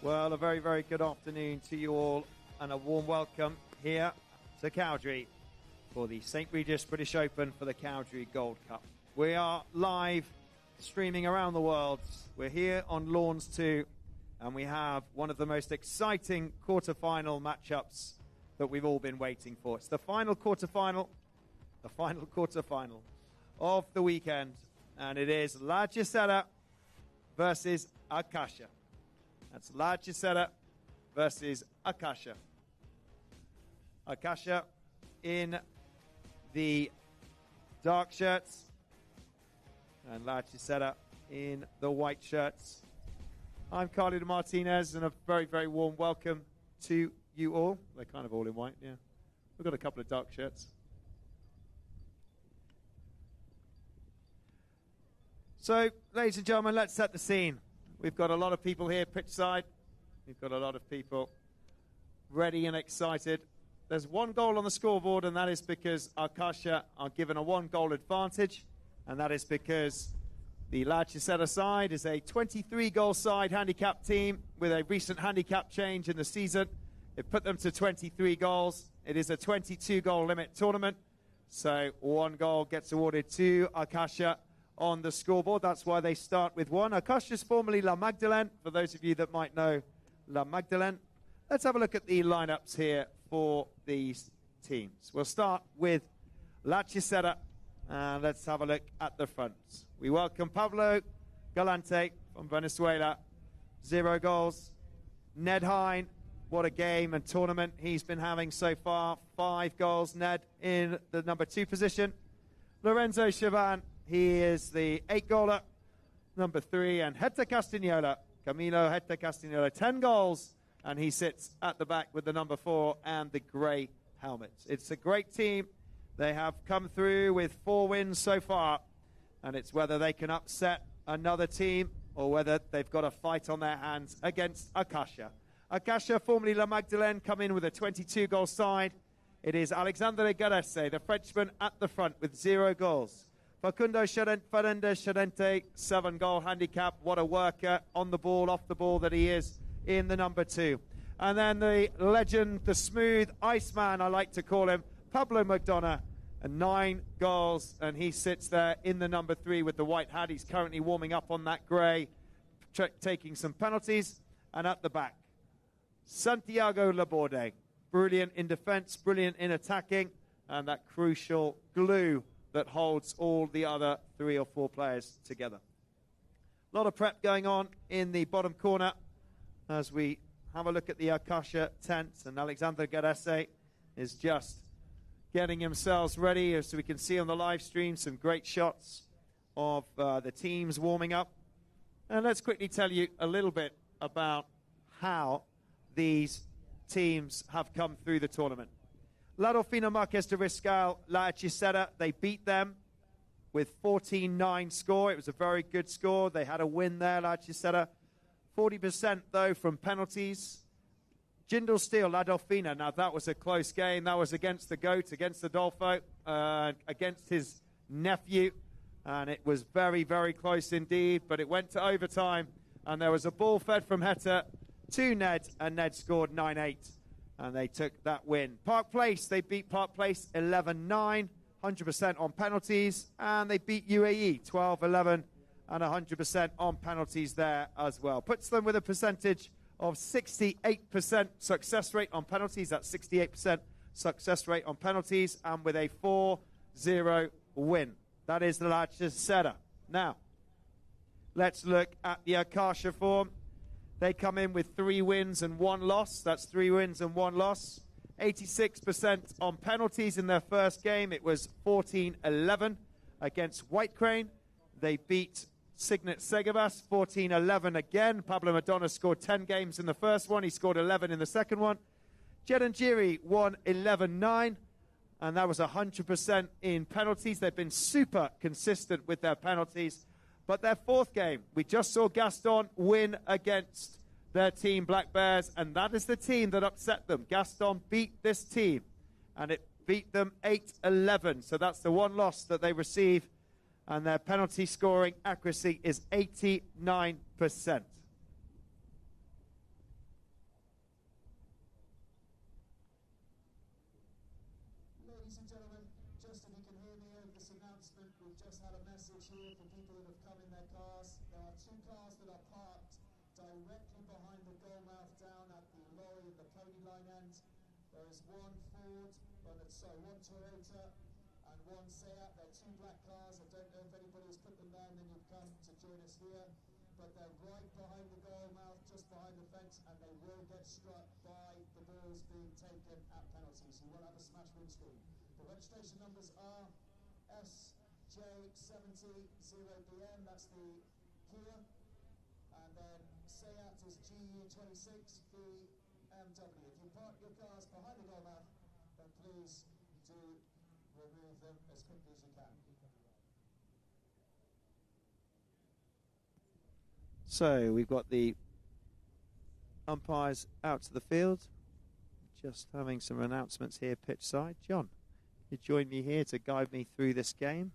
Well, a very, very good afternoon to you all and a warm welcome here to Cowdray for the St. Regis British Open for the Cowdray Gold Cup. We are live streaming around the world. We're here on Lawns 2 and we have one of the most exciting quarter-final matchups that we've all been waiting for. It's the final quarter-final of the weekend, and it is Hechicera versus Akasha. That's Hechicera versus Akasha. Akasha in the dark shirts and Hechicera in the white shirts. I'm Carly de Martinez, and a very, very warm welcome to you all. They're kind of all in white, yeah. We've got a couple of dark shirts. So, ladies and gentlemen, let's set the scene. We've got a lot of people here pitchside. We've got a lot of people ready and excited. There's one goal on the scoreboard, and that is because Akasha are given a one-goal advantage, and that is because the Hechicera side is a 23-goal side handicap team with a recent handicap change in the season. It put them to 23 goals. It is a 22-goal limit tournament, so one goal gets awarded to Akasha on the scoreboard. That's why they start with one. Akasha is formerly La Magdalene, for those of you that might know La Magdalene. Let's have a look at the lineups here for these teams. We'll start with Hechicera, and let's have a look at the front. We welcome Pablo Galante from Venezuela, 0 goals. Ned Hine, what a game and tournament he's been having so far, 5 goals. Ned in the number 2 position. Lorenzo Chavan, he is the 8-goaler, number 3. And Hector Castagnola, Camilo Hector Castagnola, 10 goals. And he sits at the back with the number 4 and the grey helmets. It's a great team. They have come through with 4 wins so far. And it's whether they can upset another team or whether they've got a fight on their hands against Akasha. Akasha, formerly La Magdalene, come in with a 22-goal side. It is Alexandre Garesse, the Frenchman, at the front with 0 goals. Facundo Fernandez Charente, 7-goal handicap. What a worker on the ball, off the ball that he is in the number 2. And then the legend, the smooth Iceman, I like to call him, Pablo McDonough, and 9 goals. And he sits there in the number 3 with the white hat. He's currently warming up on that grey, taking some penalties. And at the back, Santiago Laborde, brilliant in defence, brilliant in attacking, and that crucial glue that holds all the other 3 or 4 players together. A lot of prep going on in the bottom corner as we have a look at the Akasha tent, and Alexander Garesse is just getting himself ready. As we can see on the live stream, some great shots of the teams warming up. And let's quickly tell you a little bit about how these teams have come through the tournament. La Dolfina Marquez de Riscal, Hechicera, they beat them with 14-9 score. It was a very good score. They had a win there, Hechicera. 40% though from penalties. Jindal Steel, La Dolfina, now that was a close game. That was against the GOAT, against the Dolfo, against his nephew. And it was very, very close indeed. But it went to overtime. And there was a ball fed from Hector to Ned. And Ned scored 9-8. And they took that win. Park Place, they beat Park Place 11-9. 100% on penalties. And they beat UAE 12-11. And 100% on penalties there as well. Puts them with a percentage of 68% success rate on penalties. That's 68% success rate on penalties. And with a 4-0 win. That is the Hechicera. Now, let's look at the Akasha form. They come in with 3 wins and 1 loss. That's 3 wins and 1 loss. 86% on penalties in their first game. It was 14-11 against White Crane. They beat Signet Segabas 14-11 again. Pablo Madonna scored 10 games in the first one. He scored 11 in the second one. Jedangiri won 11-9. And that was 100% in penalties. They've been super consistent with their penalties. But their fourth game, we just saw Gaston win against their team, Black Bears, and that is the team that upset them. Gaston beat this team, and it beat them 8-11. So that's the one loss that they receive, and their penalty scoring accuracy is 89%. announcement. We've just had a message here for people that have come in their cars. There are 2 cars that are parked directly behind the goal mouth down at the lorry and the pony line end. There is 1 Ford, one Toyota and 1 Seat. They're 2 black cars. I don't know if anybody's put them there and then you've come to join us here. But they're right behind the goal mouth, just behind the fence, and they will get struck by the balls being taken at penalty. So you will have a smash windscreen. The registration numbers are SJ70-0BM, that's the Kia, and then Seat is GU26-BMW. If you park your cars behind the goal mouth, then please do remove them as quickly as you can. So we've got the umpires out to the field. Just having some announcements here pitch side. John, you join me here to guide me through this game.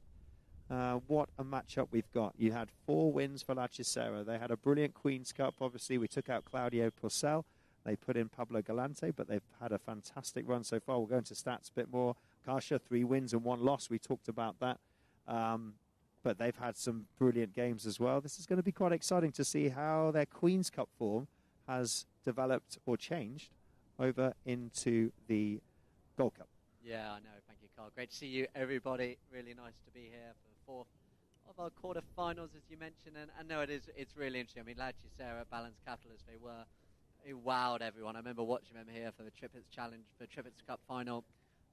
What a matchup we've got. You had 4 wins for Hechicera. They had a brilliant Queen's Cup. Obviously, we took out Cowdray Park. They put in Pablo Galante, but they've had a fantastic run so far. We'll go into stats a bit more. Akasha, 3 wins and 1 loss. We talked about that. But they've had some brilliant games as well. This is going to be quite exciting to see how their Queen's Cup form has developed or changed over into the Gold Cup. Yeah, I know. Thank you, Carl. Great to see you, everybody. Really nice to be here for the 4th of our quarterfinals, as you mentioned. And no, it's really interesting. I mean, Hechicera, balanced capitalists, they wowed everyone. I remember watching them here for the Tripits Challenge, the Tripits Cup final.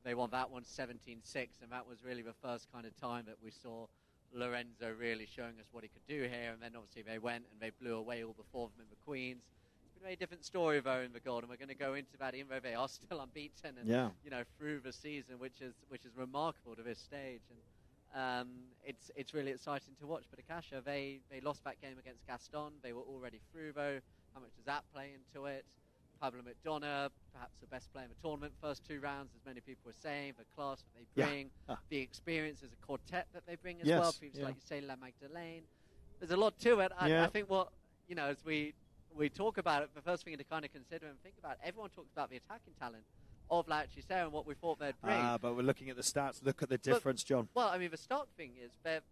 They won that one 17-6, and that was really the first kind of time that we saw Lorenzo really showing us what he could do here. And then obviously they went and they blew away all the 4 of them in the Queens. It's been a very different story though in the Gold, and we're going to go into that even though they are still unbeaten and you know, through the season, which is remarkable to this stage. And it's really exciting to watch. But Akasha, they lost that game against Gaston. They were already through though. How much does that play into it? Pablo McDonough, perhaps the best player in the tournament, first 2 rounds, as many people were saying, the class that they bring, the experience as a quartet that they bring as well, people like you say, La Magdalene. There's a lot to it. I think what, you know, as we talk about it, the first thing to kind of consider and think about, everyone talks about the attacking talent of Hechicera and what we thought they'd bring. But we're looking at the stats. Look at the difference, John. Well, I mean, the stark thing is they're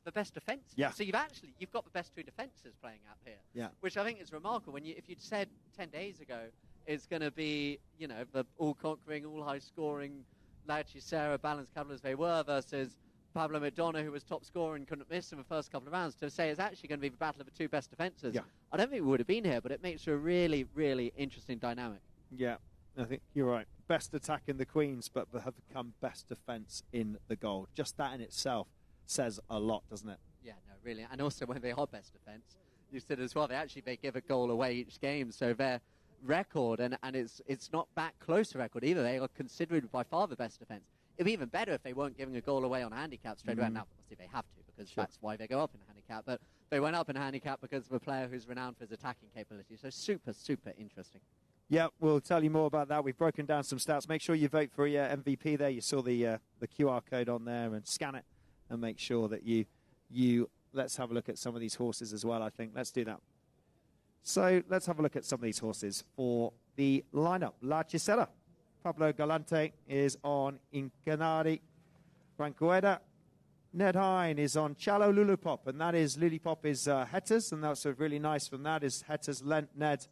the best defence. Yeah. So you've got the best 2 defences playing out here. Yeah. Which I think is remarkable. If you'd said 10 days ago it's going to be, you know, the all-conquering, all-high-scoring Hechicera balanced couple as they were versus Pablo McDonough, who was top scorer and couldn't miss in the first couple of rounds, to say it's actually going to be the battle of the 2 best defences. Yeah. I don't think we would have been here, but it makes for a really, really interesting dynamic. Yeah, I think you're right. Best attack in the Queens, but have become best defence in the Gold. Just that in itself says a lot, doesn't it? Yeah, no, really. And also when they are best defence, you said as well, they give a goal away each game, so their record, and it's not that close a record either. They are considered by far the best defence. It'd be even better if they weren't giving a goal away on a handicap straight away. Now, obviously they have to, because that's why they go up in a handicap, but they went up in a handicap because of a player who's renowned for his attacking capability. So super, super interesting. Yeah, we'll tell you more about that. We've broken down some stats. Make sure you vote for your MVP there. You saw the QR code on there, and scan it and make sure that you let's have a look at some of these horses as well, I think. Let's do that. So let's have a look at some of these horses for the lineup. Hechicera. Pablo Galante is on Incanari. Brancueda. Ned Hine is on Chalo Lulipop, and that is Lulipop is Hetter's, and that's really nice from that is Hetter's lent Ned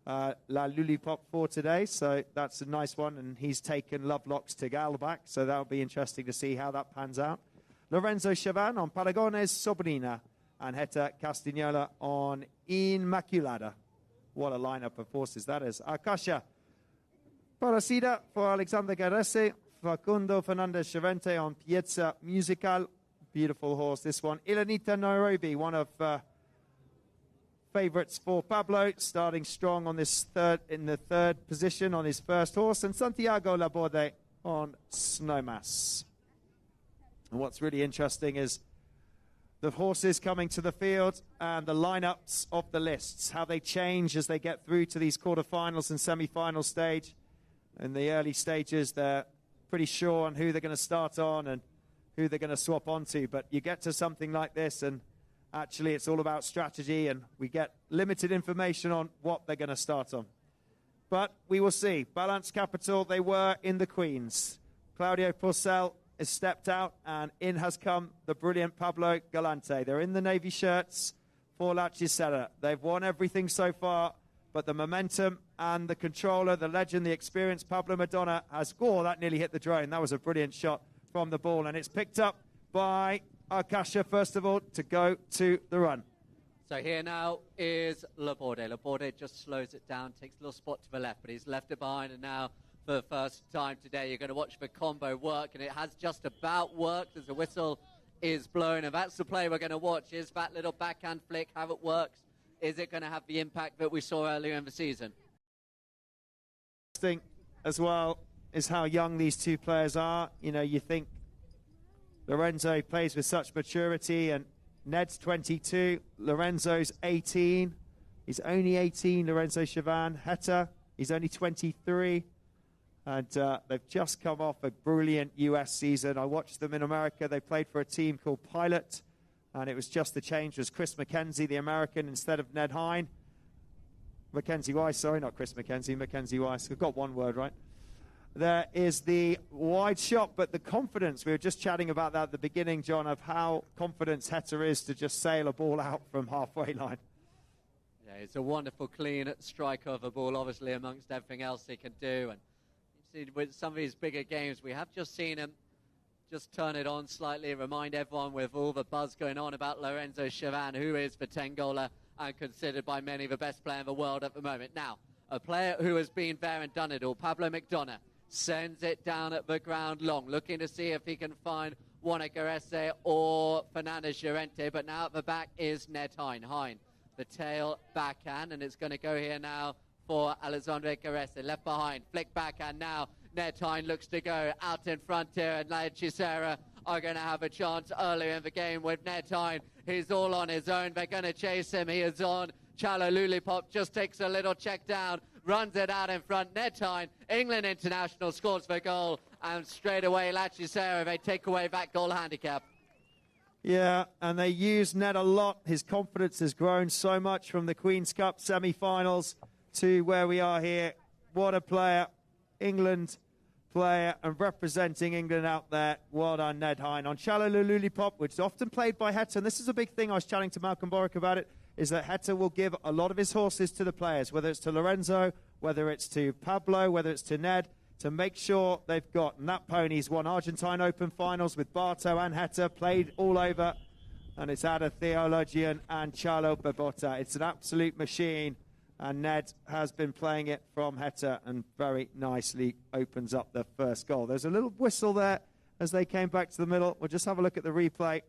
La Lulipop for today, so that's a nice one, and he's taken Lovelocks to Galback, so that'll be interesting to see how that pans out. Lorenzo Chavan on Paragones Sobrina, and Heta Castagnola on Inmaculada. What a lineup of horses that is. Akasha Parasida for Alexander Garese, Facundo Fernandez Chevente on Piazza Musical. Beautiful horse, this one. Ilanita Nairobi, one of favourites for Pablo, starting strong on this in the third position on his first horse, and Santiago Laborde on Snowmass. And what's really interesting is the horses coming to the field and the lineups of the lists, how they change as they get through to these quarterfinals and semi-final stage. In the early stages, they're pretty sure on who they're going to start on and who they're going to swap onto, but you get to something like this and actually it's all about strategy, and we get limited information on what they're going to start on. But we will see. Balance Capital, they were in the Queens. Claudio Porcel has stepped out, and in has come the brilliant Pablo Galante. They're in the navy shirts for Hechicera. They've won everything so far, but the momentum and the controller, the legend, the experienced Pablo Madonna has... Oh, that nearly hit the drone. That was a brilliant shot from the ball, and it's picked up by Akasha, first of all, to go to the run. So here now is Laborde. Laborde just slows it down, takes a little spot to the left, but he's left it behind, and now for the first time today you're going to watch the combo work, and it has just about worked as the whistle is blown, and that's the play we're going to watch. Is that little backhand flick, how it works? Is it going to have the impact that we saw earlier in the season? Thing as well is how young these two players are. You know, you think Lorenzo plays with such maturity, and Ned's 22, Lorenzo's 18. He's only 18, Lorenzo Chavan. Heta, he's only 23. And they've just come off a brilliant US season. I watched them in America. They played for a team called Pilot, and it was just the change was Chris McKenzie, the American, instead of Ned Hine. Mackenzie Weiss, sorry, not Chris McKenzie, Mackenzie Weiss. I've got one word right. There is the wide shot, but the confidence, we were just chatting about that at the beginning, John, of how confident Heta is to just sail a ball out from halfway line. Yeah, it's a wonderful, clean strike of a ball, obviously, amongst everything else he can do. And you see, with some of these bigger games, we have just seen him just turn it on slightly, remind everyone with all the buzz going on about Lorenzo Chavan, who is the 10-goaler and considered by many the best player in the world at the moment. Now, a player who has been there and done it all, Pablo McDonough, sends it down at the ground long, looking to see if he can find Juan Garese or Fernandez Llorente, but now at the back is Ned Hine. Hine, the tail backhand, and it's going to go here now for Alexandre Garese, left behind, flick backhand now. Ned Hine looks to go out in front here, and Hechicera are going to have a chance earlier in the game with Ned Hine. He's all on his own. They're going to chase him. He is on. Chalo Lulipop just takes a little check down, runs it out in front. Ned Hine, England international, scores the goal, and straight away Hechicera, they take away that goal handicap. Yeah, and they use Ned a lot. His confidence has grown so much from the Queen's Cup semi-finals to where we are here. What a player. England player and representing England out there. Well done, Ned Hine. On Chalo Lulipop, which is often played by Heta, and this is a big thing, I was chatting to Malcolm Boric about it, is that Heta will give a lot of his horses to the players, whether it's to Lorenzo, whether it's to Pablo, whether it's to Ned, to make sure they've got. And that pony's won Argentine Open finals with Barto and Heta, played all over, and it's out of Theologian and Chalo Babota. It's an absolute machine, and Ned has been playing it from Heta and very nicely opens up the first goal. There's a little whistle there as they came back to the middle. We'll just have a look at the replay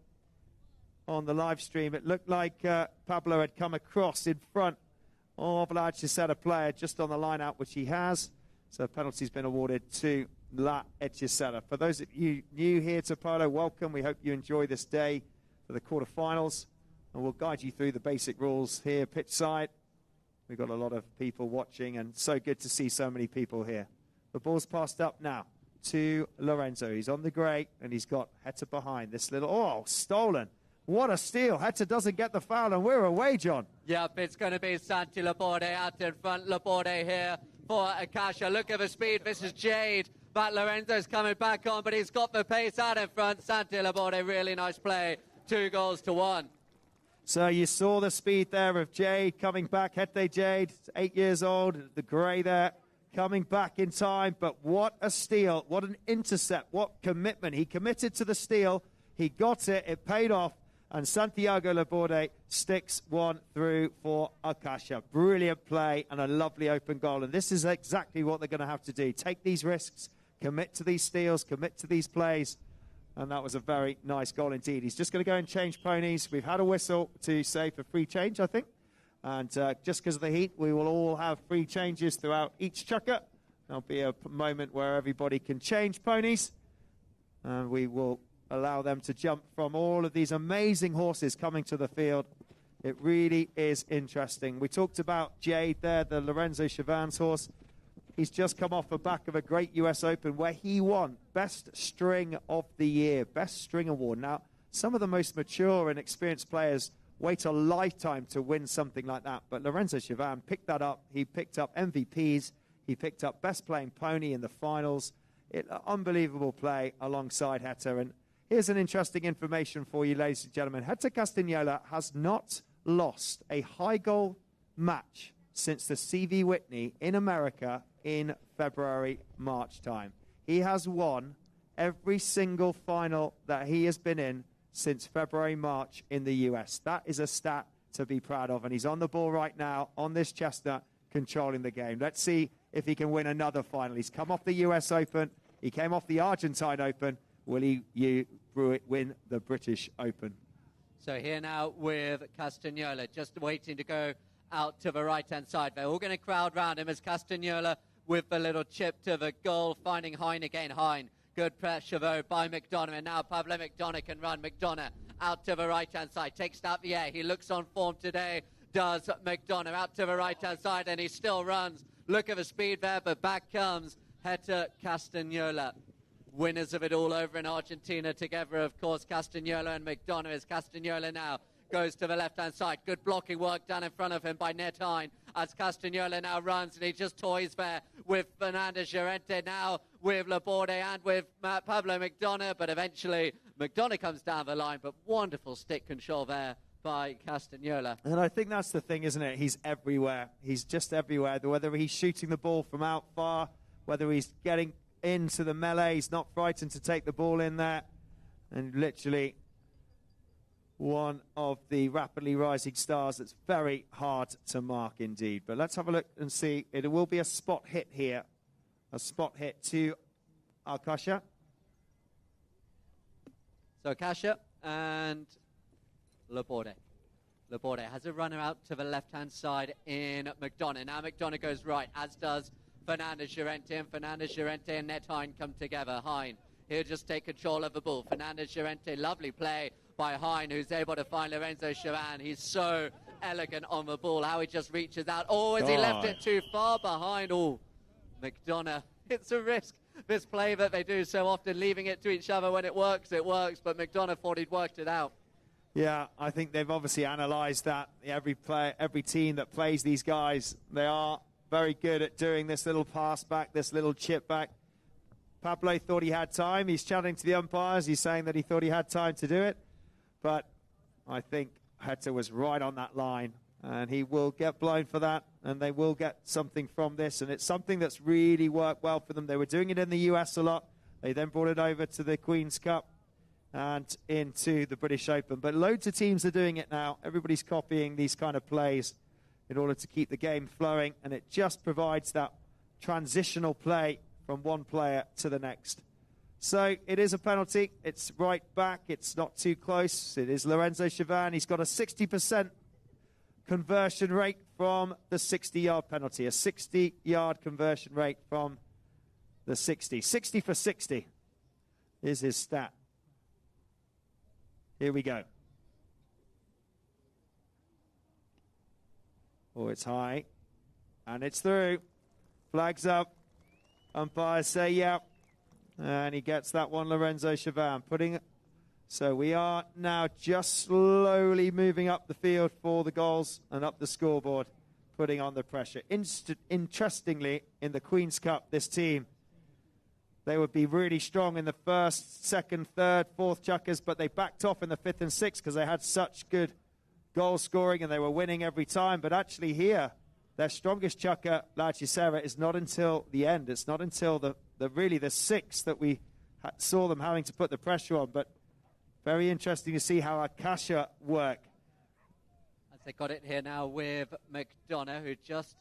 on the live stream. It looked like Pablo had come across in front of La Hechicera player just on the line out, which he has. So penalty's been awarded to La Hechicera. For those of you new here to Polo, welcome. We hope you enjoy this day for the quarterfinals, and we'll guide you through the basic rules here pitch side. We've got a lot of people watching, and so good to see so many people here. The ball's passed up now to Lorenzo. He's on the grey, and he's got Heta behind. This little, oh, stolen. What a steal. Heta doesn't get the foul, and we're away, John. Yep, it's going to be Santi Laborde out in front. Laborde here for Akasha. Look at the speed. This is Jade. But Lorenzo's coming back on, but he's got the pace out in front. Santi Laborde, really nice play. 2-1. So you saw the speed there of Jade coming back. Hete Jade, 8 years old, the grey there, coming back in time. But what a steal, what an intercept, what commitment. He committed to the steal, he got it, it paid off, and Santiago Laborde sticks one through for Akasha. Brilliant play and a lovely open goal. And this is exactly what they're going to have to do. Take these risks, commit to these steals, commit to these plays. And that was a very nice goal indeed. He's just going to go and change ponies. We've had a whistle to say for free change, I think. And just because of the heat, we will all have free changes throughout each chukker. There'll be a moment where everybody can change ponies. And we will allow them to jump from all of these amazing horses coming to the field. It really is interesting. We talked about Jade there, the Lorenzo Chavan's horse. He's just come off the back of a great US Open where he won Best String of the Year, Best String Award. Now, some of the most mature and experienced players wait a lifetime to win something like that. But Lorenzo Chavan picked that up. He picked up MVPs. He picked up Best Playing Pony in the finals. Unbelievable play alongside Hector. And here's an interesting information for you, ladies and gentlemen. Hector Castagnola has not lost a high goal match since the CV Whitney in America in February, March time. He has won every single final that he has been in since February, March in the US. That is a stat to be proud of. And he's on the ball right now on this chestnut, controlling the game. Let's see if he can win another final. He's come off the US Open. He came off the Argentine Open. Will he win the British Open? So here now with Castagnola, just waiting to go out to the right-hand side. They're all going to crowd round him as Castagnola with the little chip to the goal, finding Hein again. Hein, good pressure though by McDonough, and now Pablo McDonough can run. McDonough out to the right-hand side, takes out the air. He looks on form today, does McDonough, out to the right-hand side, and he still runs. Look at the speed there, but back comes Hector Castagnola. Winners of it all over in Argentina together, of course, Castagnola and McDonough. As Castagnola now goes to the left-hand side. Good blocking work done in front of him by Ned Hein as Castagnola now runs, and he just toys there with Fernandez Llorente, now with Laborde and with Pablo McDonough, but eventually McDonough comes down the line, but wonderful stick control there by Castagnola. And I think that's the thing, isn't it? He's everywhere. He's just everywhere. Whether he's shooting the ball from out far, whether he's getting into the melee, he's not frightened to take the ball in there. And literally one of the rapidly rising stars that's very hard to mark indeed. But let's have a look and see. It will be a spot hit here. A spot hit to Akasha. So Akasha and Laborde. Laborde has a runner out to the left-hand side in McDonough. Now McDonough goes right, as does Fernandez Llorente, and Fernandez Llorente and Ned Hein come together. Hein, he'll just take control of the ball. Fernandez Llorente, lovely play by Hein, who's able to find Lorenzo Chavan. He's so elegant on the ball, how he just reaches out. Oh, has he left it too far behind? Oh, McDonough, it's a risk. This play that they do so often, leaving it to each other. When it works, but McDonough thought he'd worked it out. Yeah, I think they've obviously analysed that. Every team that plays these guys, they are very good at doing this little pass back, this little chip back. Pablo thought he had time. He's chatting to the umpires. He's saying that he thought he had time to do it. But I think Hector was right on that line, and he will get blown for that, and they will get something from this. And it's something that's really worked well for them. They were doing it in the US a lot. They then brought it over to the Queen's Cup and into the British Open. But loads of teams are doing it now. Everybody's copying these kind of plays in order to keep the game flowing, and it just provides that transitional play from one player to the next. So it is a penalty. It's right back. It's not too close. It is Lorenzo Chavan. He's got a 60% conversion rate from the 60-yard penalty, a 60-yard conversion rate from the 60. 60 for 60 is his stat. Here we go. Oh, it's high. And it's through. Flags up. Umpires say, yeah. And he gets that one, Lorenzo Chavan. So we are now just slowly moving up the field for the goals and up the scoreboard, putting on the pressure. Interestingly, in the Queen's Cup, this team, they would be really strong in the first, second, third, fourth chukkers, but they backed off in the fifth and sixth because they had such good goal scoring and they were winning every time. But actually here, their strongest chukker, La Hechicera, is not until the end. It's not until the sixth that we saw them having to put the pressure on. But very interesting to see how Akasha work. As they got it here now with McDonough, who just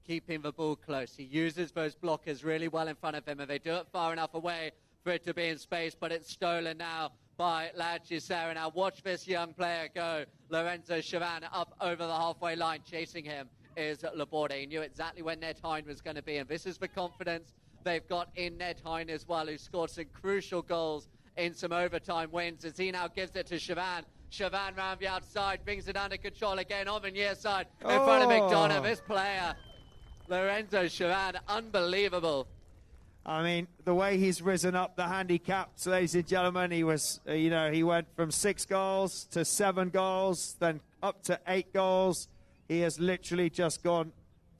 keeping the ball close. He uses those blockers really well in front of him, and they do it far enough away for it to be in space, but it's stolen now by La Hechicera. Now watch this young player go. Lorenzo Chavan up over the halfway line. Chasing him is Laborde. He knew exactly where Ned Hein was going to be, and this is the confidence they've got in Ned Hein as well, who scored some crucial goals in some overtime wins, as he now gives it to Chavan. Chavan round the outside, brings it under control again on the near side in front of McDonough. This player, Lorenzo Chavan, unbelievable. I mean, the way he's risen up the handicaps, ladies and gentlemen, he was, he went from 6 goals to 7 goals, then up to 8 goals. He has literally just gone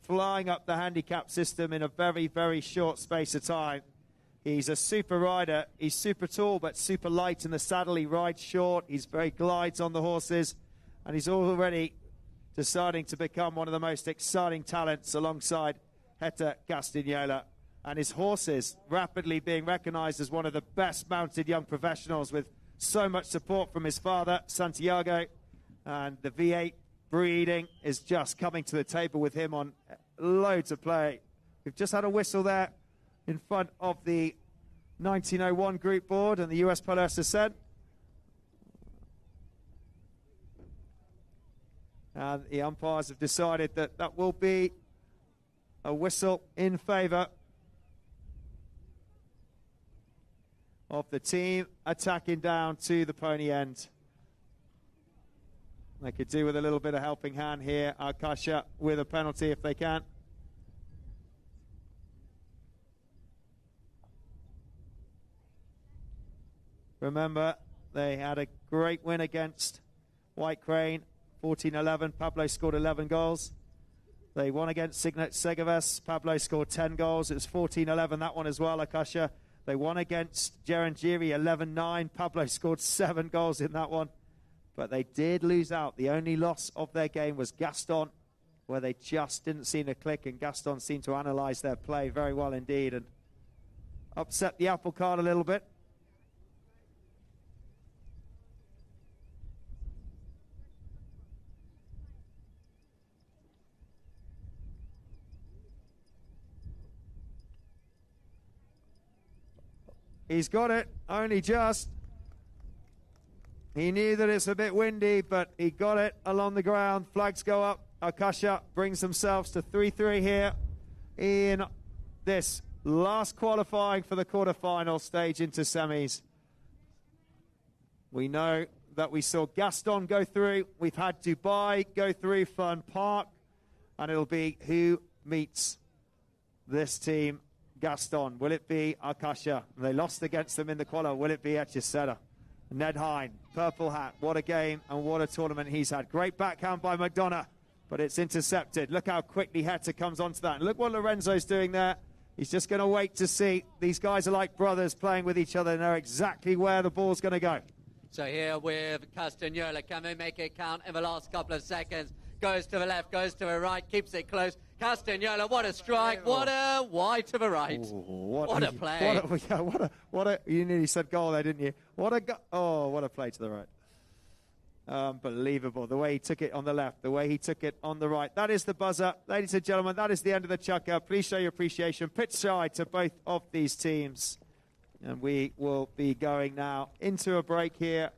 flying up the handicap system in a very, very short space of time. He's a super rider. He's super tall, but super light in the saddle. He rides short. He's very glides on the horses. And he's already deciding to become one of the most exciting talents alongside Hector Castagnola. And his horses rapidly being recognized as one of the best mounted young professionals with so much support from his father, Santiago. And the V8 breeding is just coming to the table with him on loads of play. We've just had a whistle there in front of the 1901 group board and the US Polo SSN. And the umpires have decided that that will be a whistle in favor of the team attacking down to the pony end. They could do with a little bit of helping hand here. Akasha with a penalty if they can. Remember, they had a great win against White Crane, 14-11. Pablo scored 11 goals. They won against Signet Segovas. Pablo scored 10 goals. It was 14-11, that one as well, Akasha. They won against Gerangiri, 11-9. Pablo scored 7 goals in that one. But they did lose out. The only loss of their game was Gaston, where they just didn't seem to click, and Gaston seemed to analyze their play very well indeed and upset the apple cart a little bit. He's got it, only just. He knew that it's a bit windy, but he got it along the ground. Flags go up. Akasha brings themselves to 3-3 here in this last qualifying for the quarterfinal stage into semis. We know that we saw Gaston go through. We've had Dubai go through, Fern Park, and it'll be who meets this team. Gaston, will it be Akasha? They lost against them in the quali. Will it be Hechicera? Ned Hine, purple hat. What a game and what a tournament he's had. Great backhand by McDonough, but it's intercepted. Look how quickly Hector comes onto that. And look what Lorenzo's doing there. He's just going to wait to see. These guys are like brothers playing with each other and know exactly where the ball's going to go. So here with Castagnola, can they make it count in the last couple of seconds? Goes to the left, goes to the right, keeps it close. Castagnola, what a strike, what a wide to the right. Ooh, what a play. What a, you nearly said goal there, didn't you? What a play to the right. Unbelievable, the way he took it on the left, the way he took it on the right. That is the buzzer. Ladies and gentlemen, that is the end of the chukker. Please show your appreciation. Pitch side to both of these teams. And we will be going now into a break here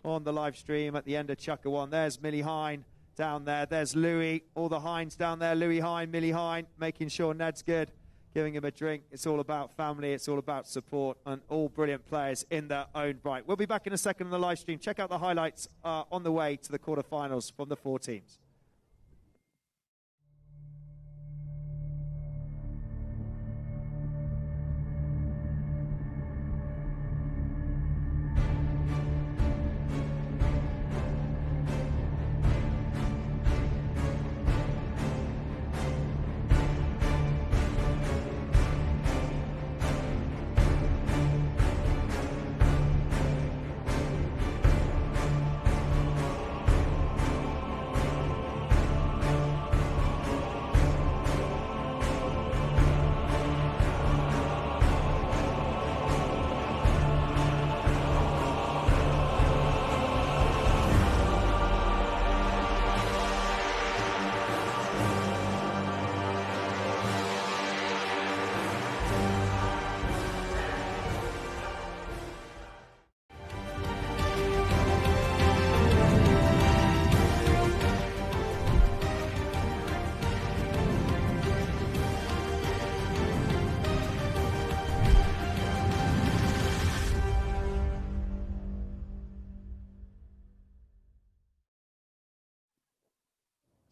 on the live stream at the end of chukker one. There's Millie Hine down there. There's Louis, all the Hines down there. Louis Hine, Millie Hine, making sure Ned's good, giving him a drink. It's all about family. It's all about support, and all brilliant players in their own right. We'll be back in a second on the live stream. Check out the highlights on the way to the quarterfinals from the 4 teams.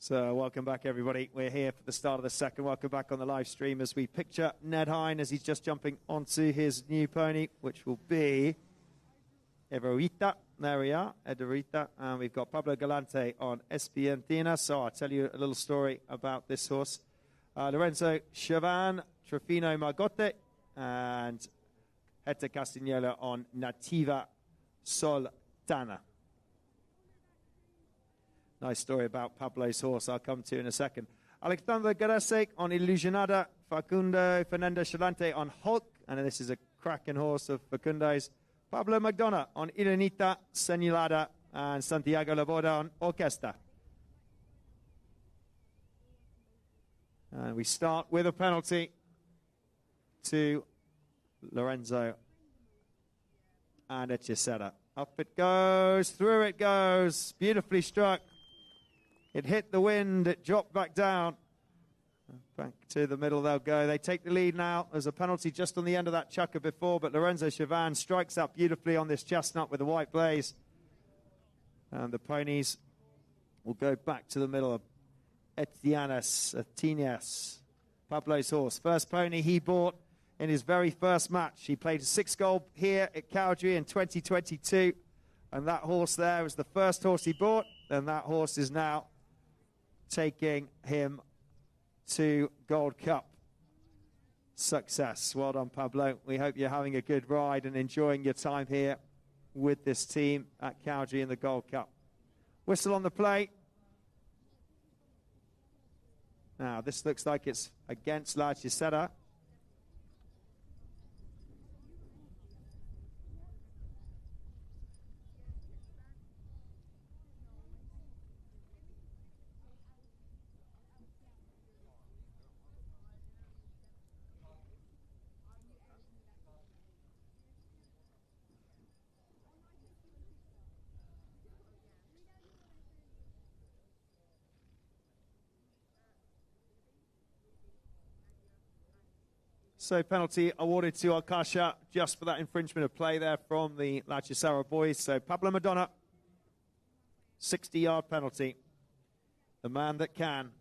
So welcome back, everybody. We're here for the start of the second. Welcome back on the live stream as we picture Ned Hine as he's just jumping onto his new pony, which will be Everita. There we are, Everita. And we've got Pablo Galante on Espientina. So I'll tell you a little story about this horse. Lorenzo Chavan, Trofino Margotte, and Heta Castagnola on Nativa Soltana. Nice story about Pablo's horse I'll come to in a second. Alexandra Garasek on Illusionada, Facundo Fernandez Chalante on Hulk, and this is a cracking horse of Facundo's. Pablo McDonough on Irenita Senilada, and Santiago Laboda on Orquesta. And we start with a penalty to Lorenzo and Hechicera. Up it goes, through it goes, beautifully struck. It hit the wind, it dropped back down. Back to the middle they'll go. They take the lead now. There's a penalty just on the end of that chucker before, but Lorenzo Chavan strikes up beautifully on this chestnut with the white blaze. And the ponies will go back to the middle of Etinas, Pablo's horse. First pony he bought in his very first match. He played a 6-goal here at Cowdray in 2022. And that horse there was the first horse he bought. And that horse is now taking him to Gold Cup success. Well done, Pablo. We hope you're having a good ride and enjoying your time here with this team at Cowdray in the Gold Cup. Whistle on the plate. Now, this looks like it's against La Hechicera. So penalty awarded to Akasha just for that infringement of play there from the La Hechicera boys. So Pablo Madonna, 60-yard penalty. The man that can.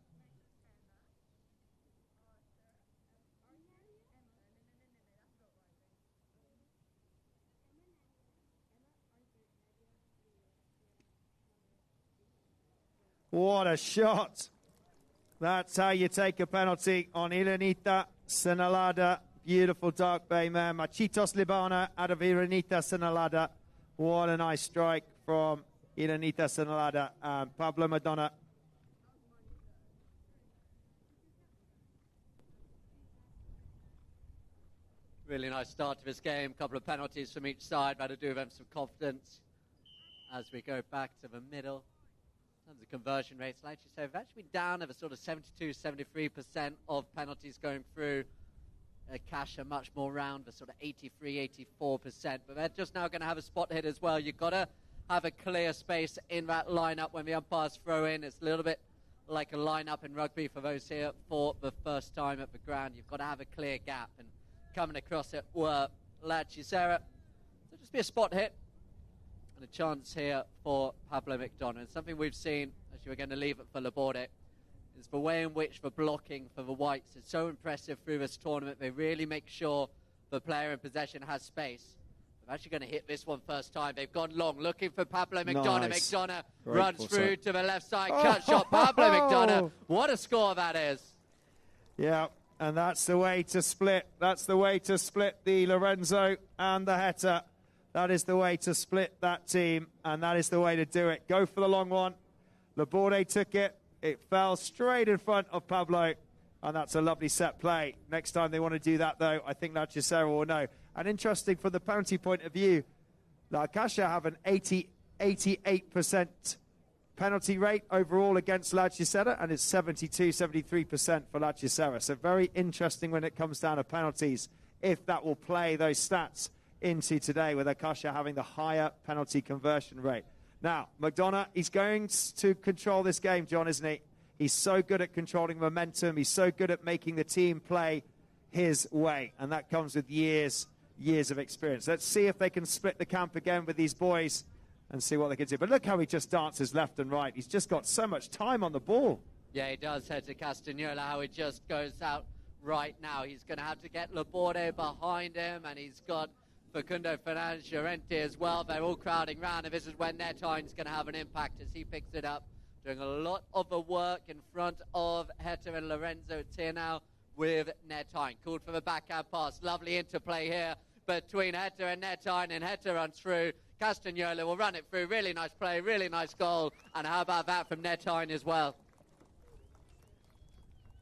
What a shot. That's how you take a penalty on Irenita Senalada. Beautiful dark bay mare. Machitos Libana out of Irenita Senalada. What a nice strike from Irenita Senalada and Pablo Madonna. Really nice start to this game. Couple of penalties from each side. Better do them some confidence as we go back to the middle. In terms of conversion rates, like you say, we've actually been down over sort of 72-73% of penalties going through. Akasha much more round, the sort of 83-84%. But they're just now going to have a spot hit as well. You've got to have a clear space in that lineup when the umpires throw in. It's a little bit like a lineup in rugby for those here for the first time at the ground. You've got to have a clear gap. And coming across it were La Hechicera. So just be a spot hit. And a chance here for Pablo McDonough. Something we've seen, as you were going to leave it for Laborde, is the way in which the blocking for the Whites is so impressive through this tournament. They really make sure the player in possession has space. They're actually going to hit this one first time. They've gone long, looking for Pablo McDonough. Nice. McDonough Great runs through foresight. to the left side. Cut shot, Pablo McDonough. What a score that is. Yeah, and that's the way to split. That's the way to split the Lorenzo and the Heta. That is the way to split that team, and that is the way to do it. Go for the long one. Laborde took it. It fell straight in front of Pablo, and that's a lovely set play. Next time they want to do that, though, I think La Hechicera will know. And interesting from the penalty point of view, La Akasha have an 88% penalty rate overall against La Hechicera, and it's 72-73% for La Hechicera. So very interesting when it comes down to penalties, if that will play those stats into today, with Akasha having the higher penalty conversion rate. Now, McDonough, he's going to control this game, John, isn't he? He's so good at controlling momentum. He's so good at making the team play his way, and that comes with years of experience. Let's see if they can split the camp again with these boys and see what they can do. But look how he just dances left and right. He's just got so much time on the ball. Yeah, he does head to Castagnola, how he just goes out right now. He's going to have to get Laborde behind him, and he's got Facundo Fernandez Llorente as well. They're all crowding round, and this is when their time's going to have an impact as he picks it up, doing a lot of the work in front of Heta and Lorenzo. It's here now with Netine. Called for the backhand pass. Lovely interplay here between Heta and Netine, and Heta runs through. Castagnola will run it through. Really nice play, really nice goal. And how about that from Netine as well?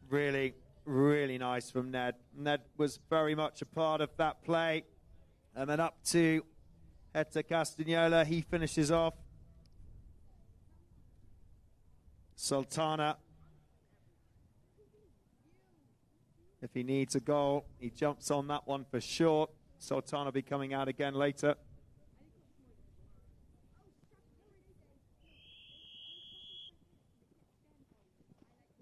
Really, really nice from Ned. Ned was very much a part of that play. And then up to Heta Castagnola. He finishes off. Sultana, if he needs a goal, he jumps on that one for sure. Sultana will be coming out again later.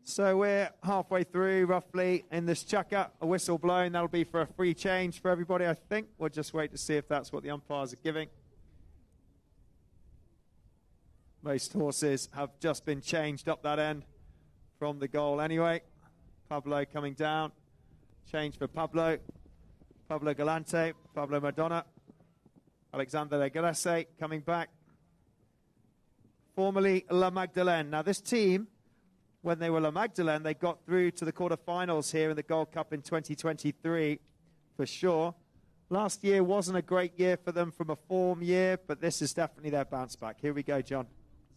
So we're halfway through, roughly, in this chucker. A whistle blown. That'll be for a free change for everybody, I think. We'll just wait to see if that's what the umpires are giving. Most horses have just been changed up that end from the goal anyway. Pablo coming down. Change for Pablo. Pablo Galante. Pablo Madonna. Alexander de Grasse coming back. Formerly La Magdalene. Now this team, when they were La Magdalene, they got through to the quarterfinals here in the Gold Cup in 2023, for sure. Last year wasn't a great year for them from a form year, but this is definitely their bounce back. Here we go, John.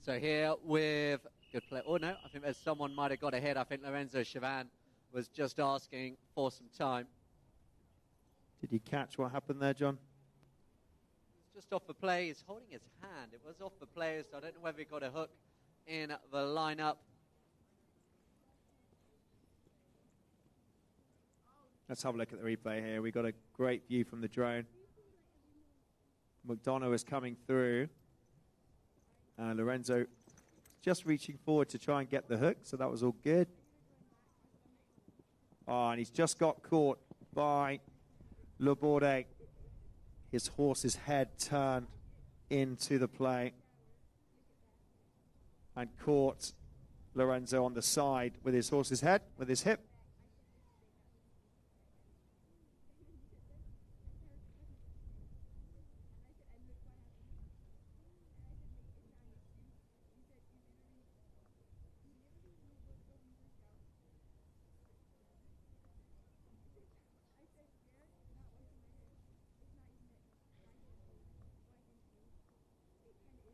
So here with good play. Oh, no, I think there's someone might have got ahead. I think Lorenzo Chavan was just asking for some time. Did you catch what happened there, John? Just off the play. He's holding his hand. It was off the play, so I don't know whether he got a hook in the lineup. Let's have a look at the replay here. We got a great view from the drone. McDonough is coming through. Lorenzo just reaching forward to try and get the hook, so that was all good. Oh, and he's just got caught by Laborde. His horse's head turned into the play and caught Lorenzo on the side with his horse's head, with his hip.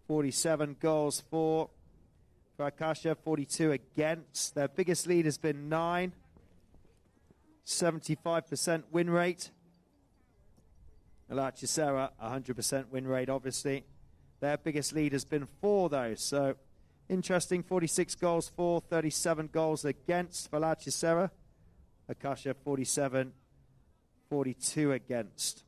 $47 goals for Akasha, 42 against. Their biggest lead has been 9. 75% win rate. Hechicera, 100% win rate, obviously. Their biggest lead has been 4, though. So, interesting, 46 goals for, 37 goals against for Hechicera. Akasha, 47, 42 against.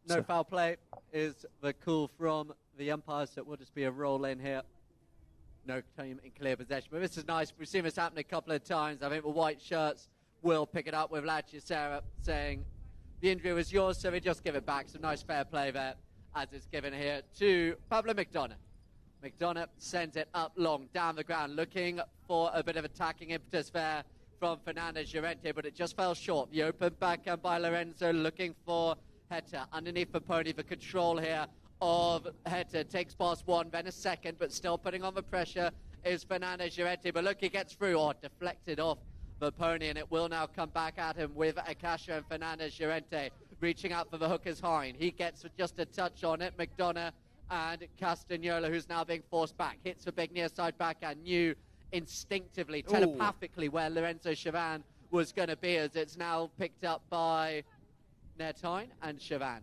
No foul play is the call from the umpires, so it will just be a roll in here. No team in clear possession. But this is nice. We've seen this happen a couple of times. I think the white shirts will pick it up with Hechicera saying the injury was yours, so we just give it back. Some nice fair play there as it's given here to Pablo McDonough. McDonough sends it up long, down the ground, looking for a bit of attacking impetus there from Fernandez Llorente, but it just fell short. The open backhand by Lorenzo looking for Heta underneath the pony. The control here of Heta takes past 1, then a second, but still putting on the pressure is Fernandez Llorente. But look, he gets through, deflected off the pony, and it will now come back at him with Akasha and Fernandez Llorente reaching out for the hooker's hind. He gets just a touch on it. McDonough and Castagnola, who's now being forced back, hits the big near side backhand, knew instinctively, telepathically where Lorenzo Chavan was going to be, as it's now picked up by Netine and Chavan.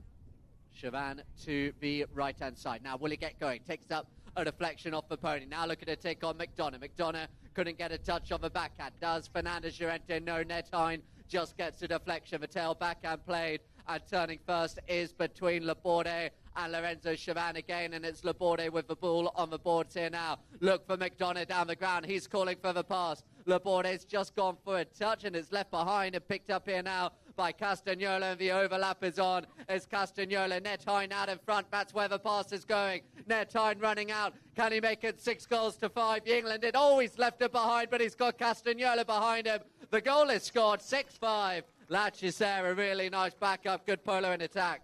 Chavan to the right-hand side. Now, will he get going? Takes up a deflection off the pony. Now looking to take on McDonough. McDonough couldn't get a touch on the backhand. Does Fernandez Llorente? No, Netine just gets a deflection. The tail backhand played, and turning first is between Laborde and Lorenzo Chavan again, and it's Laborde with the ball on the boards here now. Look for McDonough down the ground. He's calling for the pass. Laborde's just gone for a touch, and it's left behind and picked up here now by Castagnola, and the overlap is on as Castagnola. Netine out in front. That's where the pass is going. Netine running out. Can he make it 6-5? The England had always left it behind, but he's got Castagnola behind him. The goal is scored, 6-5. Hechicera, really nice backup. Good polo in attack.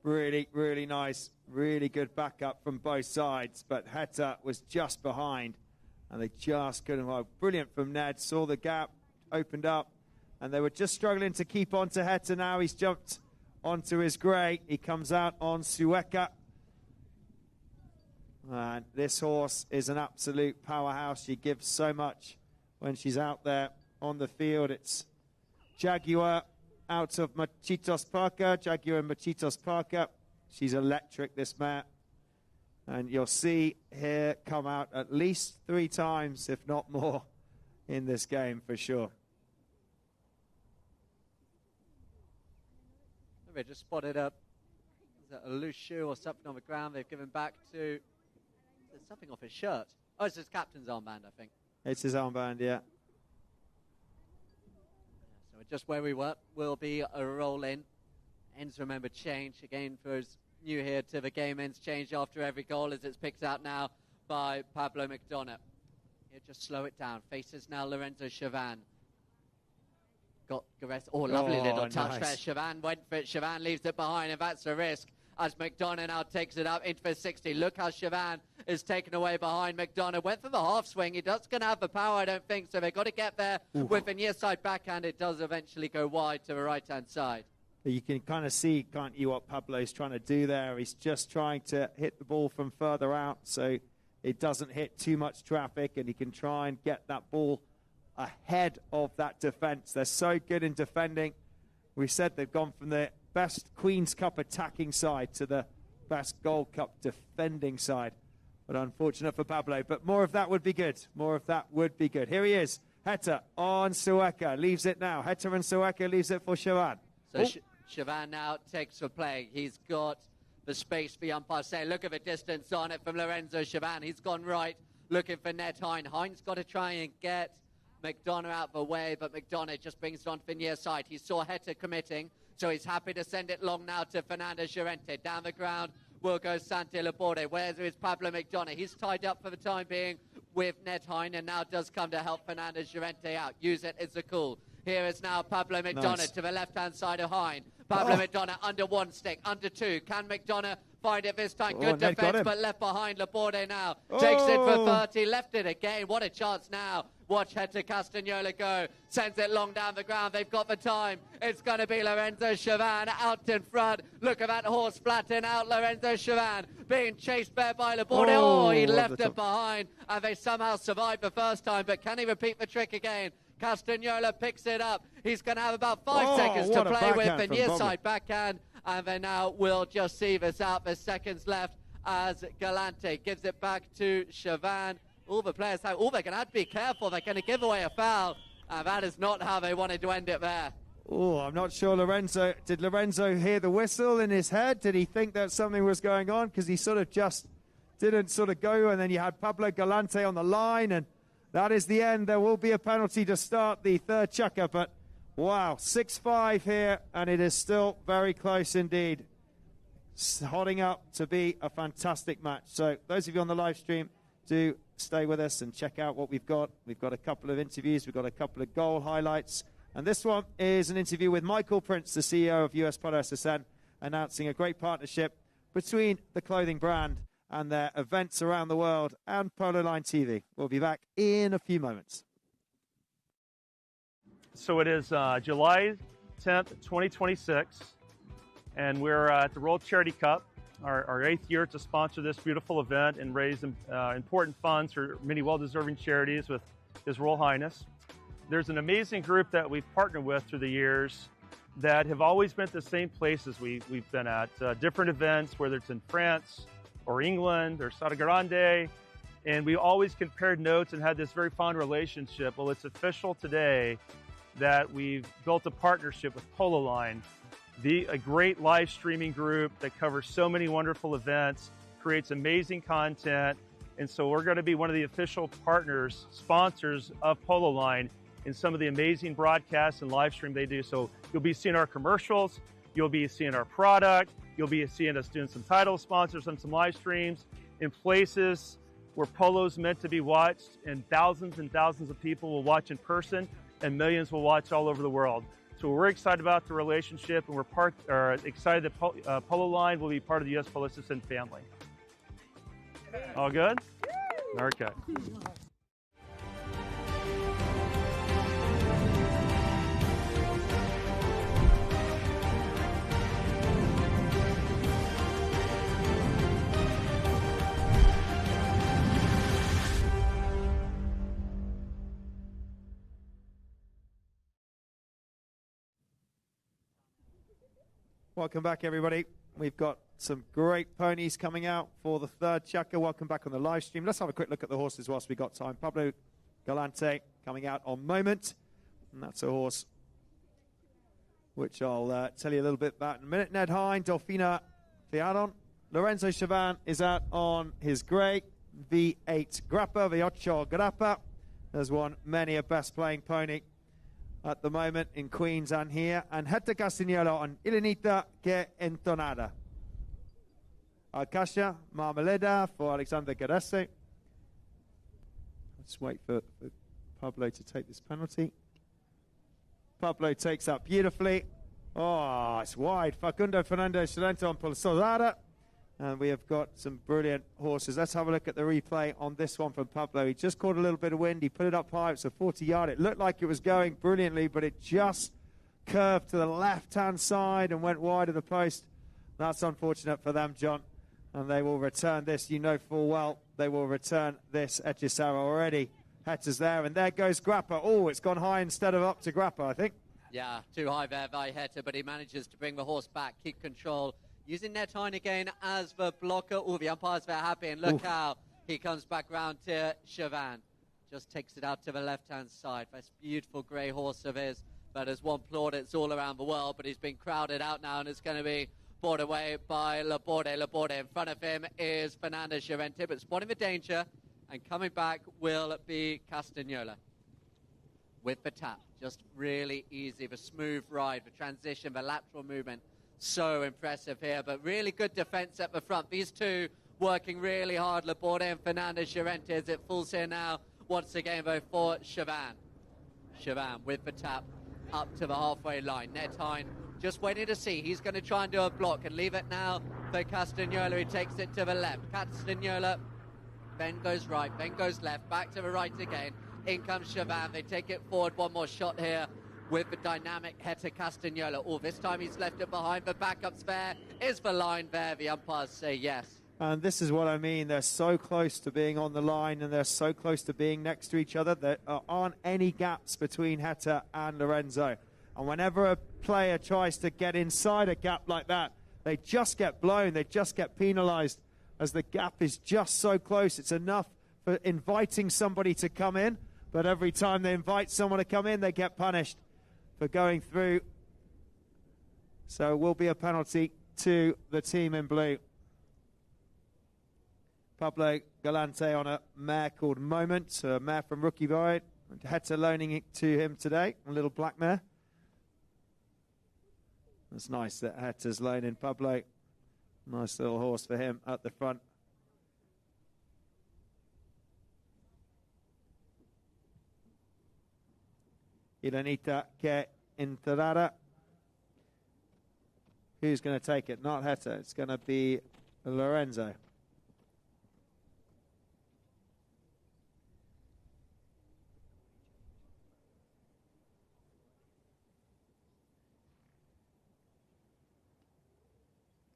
Really, really nice. Really good backup from both sides, but Heta was just behind, and they just couldn't. Well, brilliant from Ned. Saw the gap, opened up, and they were just struggling to keep on to Heta. Now he's jumped onto his grey. He comes out on Sueka. And this horse is an absolute powerhouse. She gives so much when she's out there on the field. It's Jaguar out of Machitos Parker. Jaguar and Machitos Parker. She's electric, this mare. And you'll see here come out at least 3 times, if not more, in this game for sure. They just spotted up. Is that a loose shoe or something on the ground? They've given back to... There's something off his shirt. Oh, it's his captain's armband, I think. It's his armband, yeah. So just where we were will be a roll in. Ends, remember, change. Again, for those new here to the game, ends change after every goal as it's picked out now by Pablo McDonough. Here, just slow it down. Faces now Lorenzo Chavan. Got Gares. Oh, lovely little touch there. Chavan went for it. Chavan leaves it behind, and that's the risk as McDonough now takes it up into the 60. Look how Chavan is taken away behind McDonough. Went for the half swing. He doesn't going to have the power, I don't think, so they've got to get there with a near side backhand. It does eventually go wide to the right-hand side. You can kind of see, can't you, what Pablo's trying to do there. He's just trying to hit the ball from further out so it doesn't hit too much traffic, and he can try and get that ball ahead of that defense. They're so good in defending. We said they've gone from the best Queen's Cup attacking side to the best Gold Cup defending side. But unfortunate for Pablo. But more of that would be good. More of that would be good. Here he is. Heta on Sueka. Leaves it now. Heta and Sueka leaves it for Chavan. So Chavan now takes the play. He's got the space for the umpire saying, look at the distance on it from Lorenzo Chavan. He's gone right, looking for Ned Hine. Hine's got to try and get McDonough out the way, but McDonough just brings it on to the near side. He saw Heta committing, so he's happy to send it long now to Fernandez Llorente. Down the ground will go Santi Laborde. Where's Pablo McDonough? He's tied up for the time being with Ned Hine, and now does come to help Fernandez Llorente out. Use it as a call. Here is now Pablo McDonough to the left-hand side of Hine. Pablo McDonough under 1 stick, under 2. Can McDonough find it this time? Good defense, but left behind. Laborde now takes it for 30. Left it again. What a chance now. Watch Hector Castagnola go. Sends it long down the ground. They've got the time. It's going to be Lorenzo Chavan out in front. Look at that horse flatten out. Lorenzo Chavan being chased there by Laborde. Oh, he left it behind. And they somehow survived the first time. But can he repeat the trick again? Castagnola picks it up. He's going to have about 5 seconds to play with. The near side backhand. And then now we'll just see this out. There's seconds left as Galante gives it back to Chavan. All the players have, they're going to have to be careful. They're going to give away a foul. And that is not how they wanted to end it there. Oh, I'm not sure did Lorenzo hear the whistle in his head? Did he think that something was going on? Because he sort of just didn't sort of go. And then you had Pablo Galante on the line. And that is the end. There will be a penalty to start the third chukker. But wow, 6-5 here. And it is still very close indeed. It's hotting up to be a fantastic match. So those of you on the live stream, do stay with us and check out what we've got. We've got a couple of interviews. We've got a couple of goal highlights. And this one is an interview with Michael Prince, the CEO of US Polo SSN, announcing a great partnership between the clothing brand and their events around the world and Polo Line TV. We'll be back in a few moments. So it is July 10th, 2026, and we're at the World Charity Cup. Our 8th year to sponsor this beautiful event and raise important funds for many well-deserving charities with His Royal Highness. There's an amazing group that we've partnered with through the years that have always been at the same places we've been at, different events, whether it's in France or England or Sada Grande, and we always compared notes and had this very fond relationship. Well, it's official today that we've built a partnership with Polo Line, a great live streaming group that covers so many wonderful events, creates amazing content, and so we're going to be one of the official partners, sponsors of Polo Line in some of the amazing broadcasts and live stream they do. So you'll be seeing our commercials, you'll be seeing our product, you'll be seeing us doing some title sponsors on some live streams in places where polo's meant to be watched, and thousands of people will watch in person, and millions will watch all over the world. So we're excited about the relationship, and we're excited that Polo Line will be part of the US Polo SSN family. All good? Okay. Welcome back, everybody. We've got some great ponies coming out for the third checker. Welcome back on the live stream. Let's have a quick look at the horses whilst we've got time. Pablo Galante coming out on Moment. And that's a horse which I'll tell you a little bit about in a minute. Ned Hine, Delfina Fiaron. Lorenzo Chavan is out on his grey. V8 Grappa, V8 Grappa. There's one, many a best playing pony at the moment in Queens and here. And Hector Castagnolo on Ilinita que Entonada. Akasha, Marmaleda for Alexander Garesse. Let's wait for Pablo to take this penalty. Pablo takes that beautifully. Oh, it's wide. Facundo Fernandez Sorrento on Pulsodara. And we have got some brilliant horses. Let's have a look at the replay on this one from Pablo. He just caught a little bit of wind. He put it up high. It's a 40-yard. It looked like it was going brilliantly, but it just curved to the left-hand side and went wide of the post. That's unfortunate for them, John. And they will return this. You know full well they will return this. Hechicera already. Hector's there, and there goes Grappa. Oh, it's gone high instead of up to Grappa, I think. Yeah, too high there by Hector, but he manages to bring the horse back, keep control. Using Ned Hine again as the blocker. Oh, the umpire's very happy, and look how he comes back round to Chavan. Just takes it out to the left-hand side. That's beautiful grey horse of his, but has won plaudits all around the world, but he's been crowded out now, and it's going to be brought away by Laborde. Laborde in front of him is Fernandez Llorente, but spotting the danger, and coming back will be Castagnola. With the tap, just really easy, the smooth ride, the transition, the lateral movement. So impressive here, but really good defense at the front. These two working really hard, Laborde and Fernandez Llorente, as it falls here now once again though for Chavan. Chavan with the tap up to the halfway line. Ned Hine just waiting to see. He's going to try and do a block and leave it now for Castagnola. He takes it to the left. Castagnola then goes right, then goes left, back to the right again. In comes Chavan. They take it forward. One more shot here with the dynamic Hector Castagnola. Oh, this time he's left it behind. The backup's there. Is the line there? The umpires say yes. And this is what I mean. They're so close to being on the line, and they're so close to being next to each other. There aren't any gaps between Hector and Lorenzo. And whenever a player tries to get inside a gap like that, they just get blown. They just get penalized as the gap is just so close. It's enough for inviting somebody to come in, but every time they invite someone to come in, they get punished for going through. So it will be a penalty to the team in blue. Pablo Galante on a mare called Moment, a mare from Rookie Void. Hector loaning it to him today, a little black mare. It's nice that Hector's loaning Pablo. Nice little horse for him at the front. Ilanita que Enterada. Who's going to take it? Not Hector. It's going to be Lorenzo.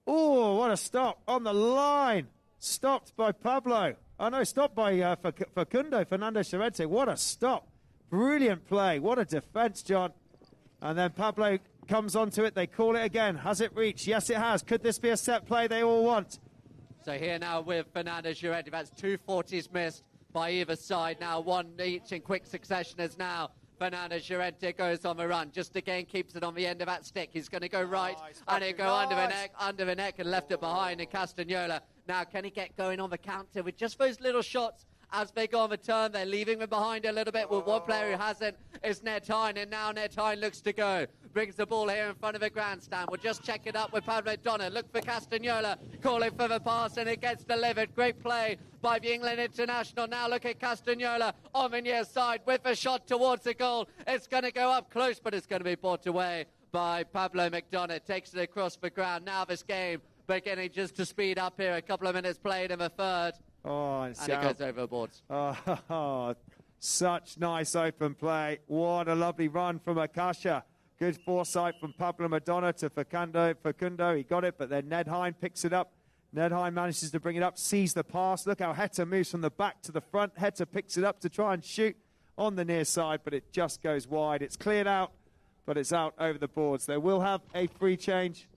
Oh, what a stop on the line. Stopped by Pablo. Oh, no, stopped by Facundo Fernandez Llorente. What a stop. Brilliant play. What a defense, John. And then Pablo comes onto it. They call it again. Has it reached? Yes, it has. Could this be a set play they all want? So here now with Fernandez Llorente. That's 240s missed by either side. Now one each in quick succession as now Fernandez Llorente goes on the run. Just again keeps it on the end of that stick. He's going to go right and he'll go under the neck and left it behind. And Castagnola now, can he get going on the counter with just those little shots? As they go on the turn, they're leaving them behind a little bit with one player who hasn't is Ned Hine, and now Ned Hine looks to go. Brings the ball here in front of the grandstand. We'll just check it up with Pablo Donna. Look for Castagnola, calling for the pass, and it gets delivered. Great play by the England international. Now look at Castagnola on the near side with a shot towards the goal. It's going to go up close, but it's going to be brought away by Pablo McDonough. Takes it across the ground. Now this game beginning just to speed up here. A couple of minutes played in the third. Oh, and it goes over the boards. Oh, such nice open play. What a lovely run from Akasha. Good foresight from Pablo Madonna to Facundo. He got it, but then Ned Hine picks it up. Ned Hine manages to bring it up, sees the pass. Look how Hector moves from the back to the front. Hector picks it up to try and shoot on the near side, but it just goes wide. It's cleared out, but it's out over the boards. They will have a free change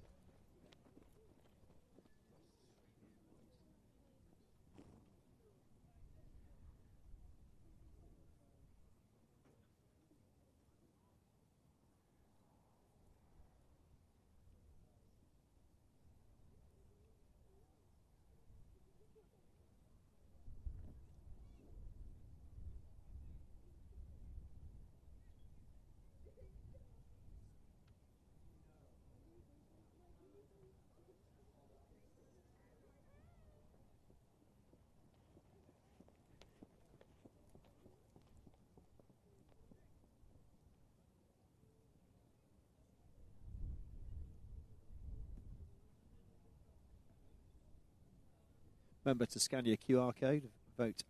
Remember to scan your QR code, vote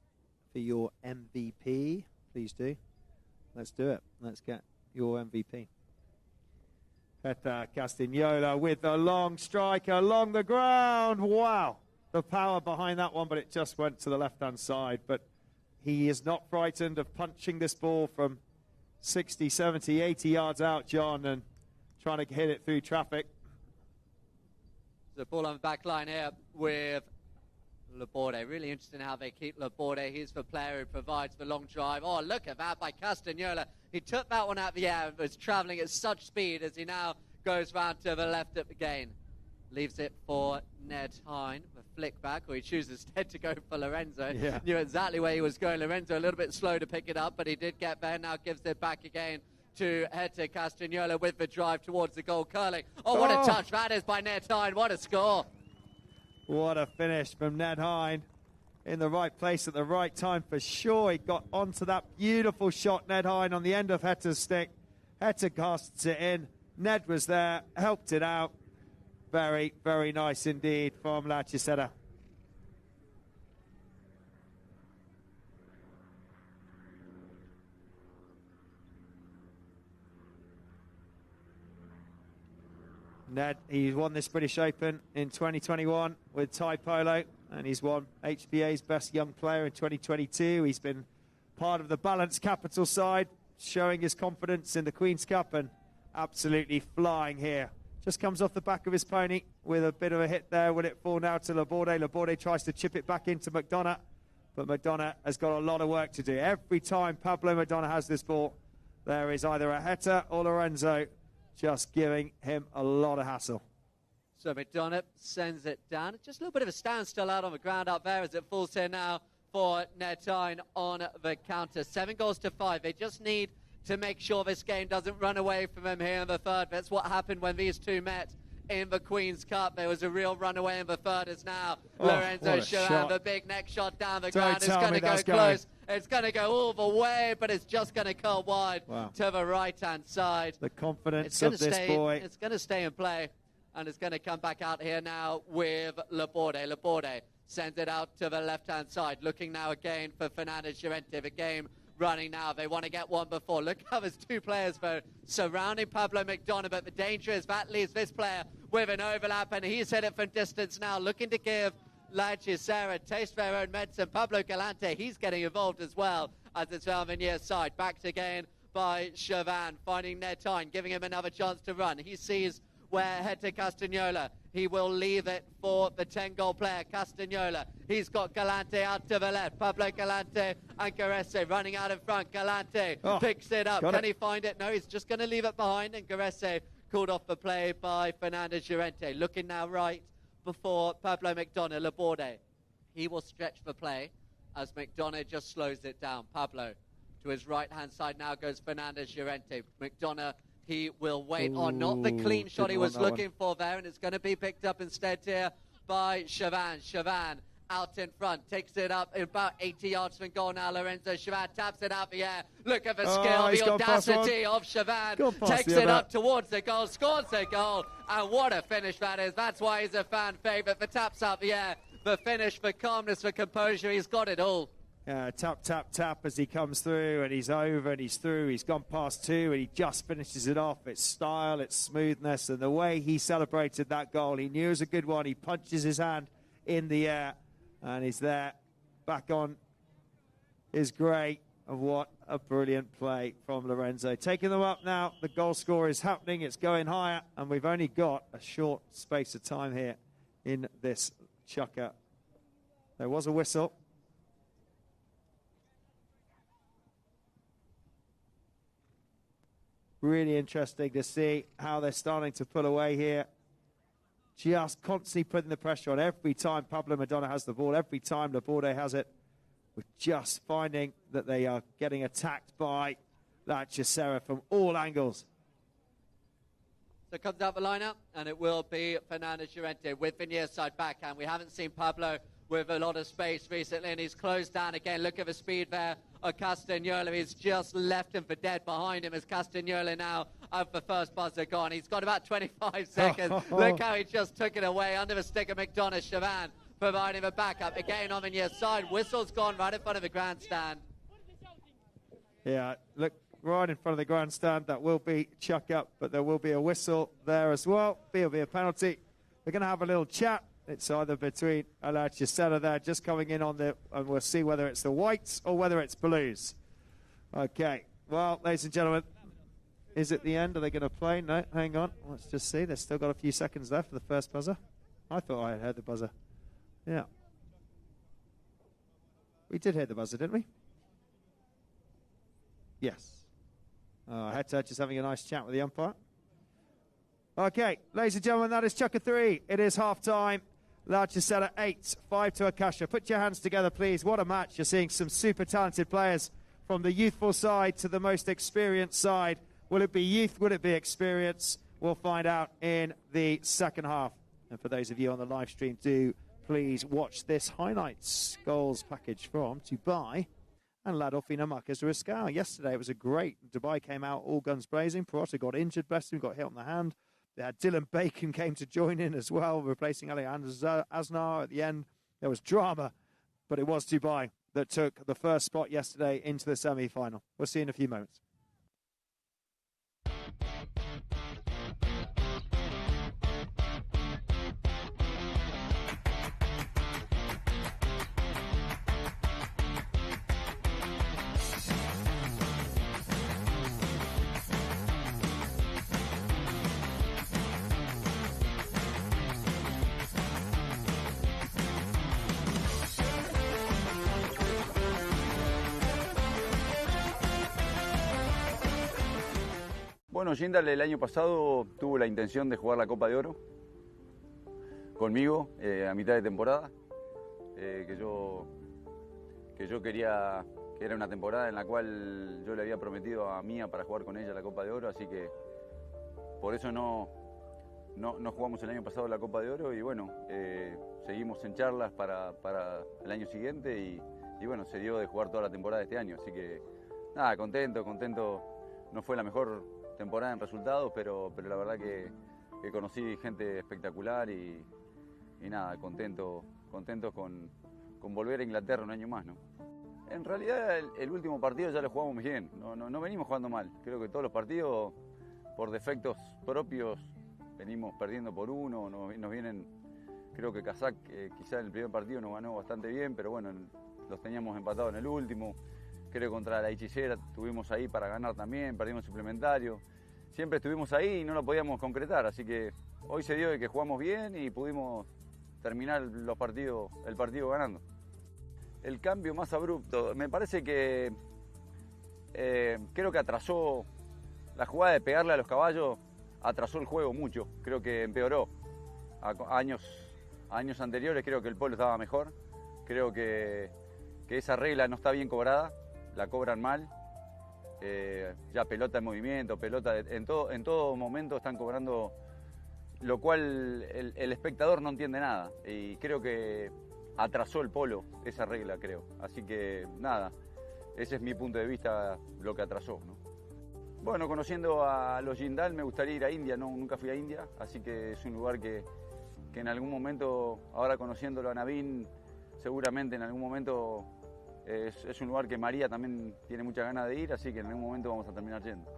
for your MVP. Please do. Let's do it. Let's get your MVP. Castagnola with a long strike along the ground. Wow. The power behind that one, but it just went to the left-hand side. But he is not frightened of punching this ball from 60, 70, 80 yards out, John, and trying to hit it through traffic. The ball on the back line here with Laborde. Really interesting how they keep Laborde. He's the player who provides the long drive. Oh, look at that by Castagnola. He took that one out of the air and was traveling at such speed as he now goes round to the left at the gain. Leaves it for Ned Hine. The flick back, or he chooses instead to go for Lorenzo. Yeah. Knew exactly where he was going. Lorenzo a little bit slow to pick it up, but he did get there. Now gives it back again to Castagnola with the drive towards the goal curling. Oh, what a touch that is by Ned Hine. What a score. What a finish from Ned Hine. In the right place at the right time for sure. He got onto that beautiful shot, Ned Hine, on the end of Hetter's stick. Hetter casts it in. Ned was there, helped it out. Very, very nice indeed from Hechicera. Ned, he's won this British Open in 2021 with Thai Polo, and he's won HBA's Best Young Player in 2022. He's been part of the balanced capital side, showing his confidence in the Queen's Cup and absolutely flying here. Just comes off the back of his pony with a bit of a hit there. Will it fall now to Laborde? Laborde tries to chip it back into McDonough, but McDonough has got a lot of work to do. Every time Pablo McDonough has this ball, there is either a Hetta or Lorenzo just giving him a lot of hassle. So McDonough sends it down. Just a little bit of a standstill out on the ground out there as it falls here now for Ned Hine on the counter. 7-5. They just need to make sure this game doesn't run away from them here in the third. That's what happened when these two met in the Queen's Cup. There was a real runaway in the third. As now Lorenzo Chauvin, the big neck shot down the ground. It's going to go close. It's going to go all the way, but it's just going to curl wide to the right-hand side. The confidence of this boy. It's going to stay in play, and it's going to come back out here now with Laborde. Laborde sends it out to the left-hand side. Looking now again for Fernandez Llorente. The game running now. They want to get one before. Look how there's two players, though, surrounding Pablo McDonough, but the danger is that leaves this player with an overlap, and he's hit it from distance now, looking to give Hechicera taste their own medicine. Pablo Galante, he's getting involved as well as it's found the near side. Backed again by Chauvin, finding Ned Hine, giving him another chance to run. He sees where Hector Castagnola. He will leave it for the 10-goal player, Castagnola. He's got Galante out to the left. Pablo Galante and Garesse running out in front. Galante picks it up. Can he find it? No, he's just going to leave it behind. And Garesse called off the play by Fernandez Llorente. Looking now right before Pablo McDonough, Laborde. He will stretch the play as McDonough just slows it down. Pablo to his right-hand side now goes Fernandez Llorente. McDonough, he will wait on. Not the clean shot he was looking for there, and it's going to be picked up instead here by Chauvin. Chauvin out in front, takes it up about 80 yards from goal now. Lorenzo Chauvin taps it out the air. Look at the skill, the audacity of Chauvin. Takes it up towards the goal, scores the goal, and what a finish that is. That's why he's a fan favourite. The taps out the air, the finish, the calmness, the composure, he's got it all. Tap, tap, tap as he comes through, and he's over, and he's through. He's gone past two, and he just finishes it off. It's style, it's smoothness, and the way he celebrated that goal, he knew it was a good one. He punches his hand in the air, and he's there. Back on is great, and what a brilliant play from Lorenzo. Taking them up now. The goal score is happening. It's going higher, and we've only got a short space of time here in this chukker. There was a whistle. Really interesting to see how they're starting to pull away here. Just constantly putting the pressure on every time Pablo McDonough has the ball, every time Laborde has it. We're just finding that they are getting attacked by Hechicera from all angles. So it comes out the lineup, and it will be Fernandez Llorente with the near side backhand. We haven't seen Pablo with a lot of space recently, and he's closed down again. Look at the speed there of Castagnola. He's just left him for dead behind him as Castagnola now out the first buzzer gone. He's got about 25 seconds. Look how he just took it away under the stick of McDonough. Chauvin providing the backup. They're getting on the near side. Whistle's gone right in front of the grandstand. Yeah, look, right in front of the grandstand. That will be chuck up, but there will be a whistle there as well. There'll be a penalty. We're going to have a little chat. It's either between Hechicera there just coming in on the, and we'll see whether it's the whites or whether it's blues. Okay, well, ladies and gentlemen, is it the end? Are they going to play? No, hang on. Let's just see. They've still got a few seconds left for the first buzzer. I thought I had heard the buzzer. Yeah. We did hear the buzzer, didn't we? Yes. Hector just having a nice chat with the umpire. Okay, ladies and gentlemen, that is Chucker 3. It is half-time. Hechicera 8, 5 to Akasha. Put your hands together, please. What a match. You're seeing some super talented players from the youthful side to the most experienced side. Will it be youth? Will it be experience? We'll find out in the second half. And for those of you on the live stream, do please watch this highlights goals package from Dubai and Ladolfina Marquez Riscal. Yesterday it was a great. Dubai came out all guns blazing. Perrotta got injured, bless him, got hit on the hand. They had Dylan Bacon came to join in as well, replacing Alejandro Aznar at the end. There was drama, but it was Dubai that took the first spot yesterday into the semi-final. We'll see you in a few moments. Bueno, Jindal el año pasado tuvo la intención de jugar la Copa de Oro conmigo a mitad de temporada, que yo quería, que era una temporada en la cual yo le había prometido a Mía para jugar con ella la Copa de Oro, así que por eso no jugamos el año pasado la Copa de Oro y bueno, seguimos en charlas para el año siguiente y bueno, se dio de jugar toda la temporada de este año, así que nada, contento, no fue la mejor temporada en resultados, pero la verdad que conocí gente espectacular y nada, contentos con volver a Inglaterra un año más, ¿no? En realidad el último partido ya lo jugamos bien, no venimos jugando mal, creo que todos los partidos por defectos propios venimos perdiendo por uno, nos vienen, creo que Kazak quizá en el primer partido nos ganó bastante bien, pero bueno, los teníamos empatados en el último. Creo que contra la Hechicera estuvimos ahí para ganar también, perdimos suplementario. Siempre estuvimos ahí y no lo podíamos concretar, así que hoy se dio de que jugamos bien y pudimos terminar el partido ganando. El cambio más abrupto, me parece que creo que atrasó la jugada de pegarle a los caballos, atrasó el juego mucho, creo que empeoró. A años anteriores creo que el polo estaba mejor, creo que esa regla no está bien cobrada. La cobran mal, ya pelota en movimiento, pelota en todo momento están cobrando, lo cual el espectador no entiende nada y creo que atrasó el polo esa regla, creo. Así que nada, ese es mi punto de vista, lo que atrasó, ¿no? Bueno, conociendo a los Jindal me gustaría ir a India, nunca fui a India, así que es un lugar que en algún momento, ahora conociéndolo a Navin, seguramente en algún momento es un lugar que María también tiene muchas ganas de ir, así que en algún momento vamos a terminar yendo.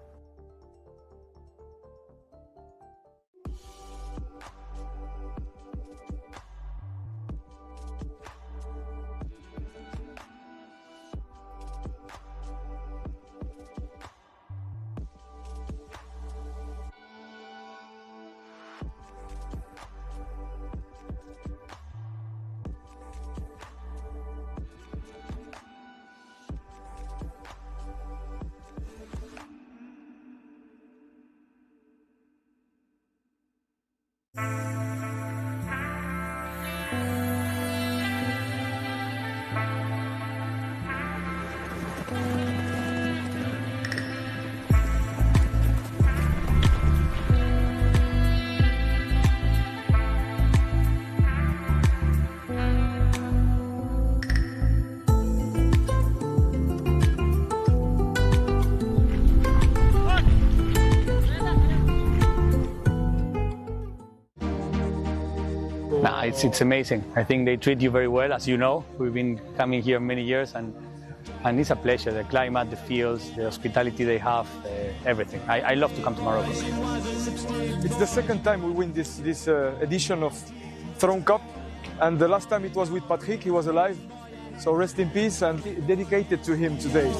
Nah, it's amazing. I think they treat you very well, as you know. We've been coming here many years, and it's a pleasure. The climate, the fields, the hospitality they have, everything. I love to come to Morocco. It's the second time we win this edition of Throne Cup, and the last time it was with Patrick. He was alive, so rest in peace, and dedicated to him today.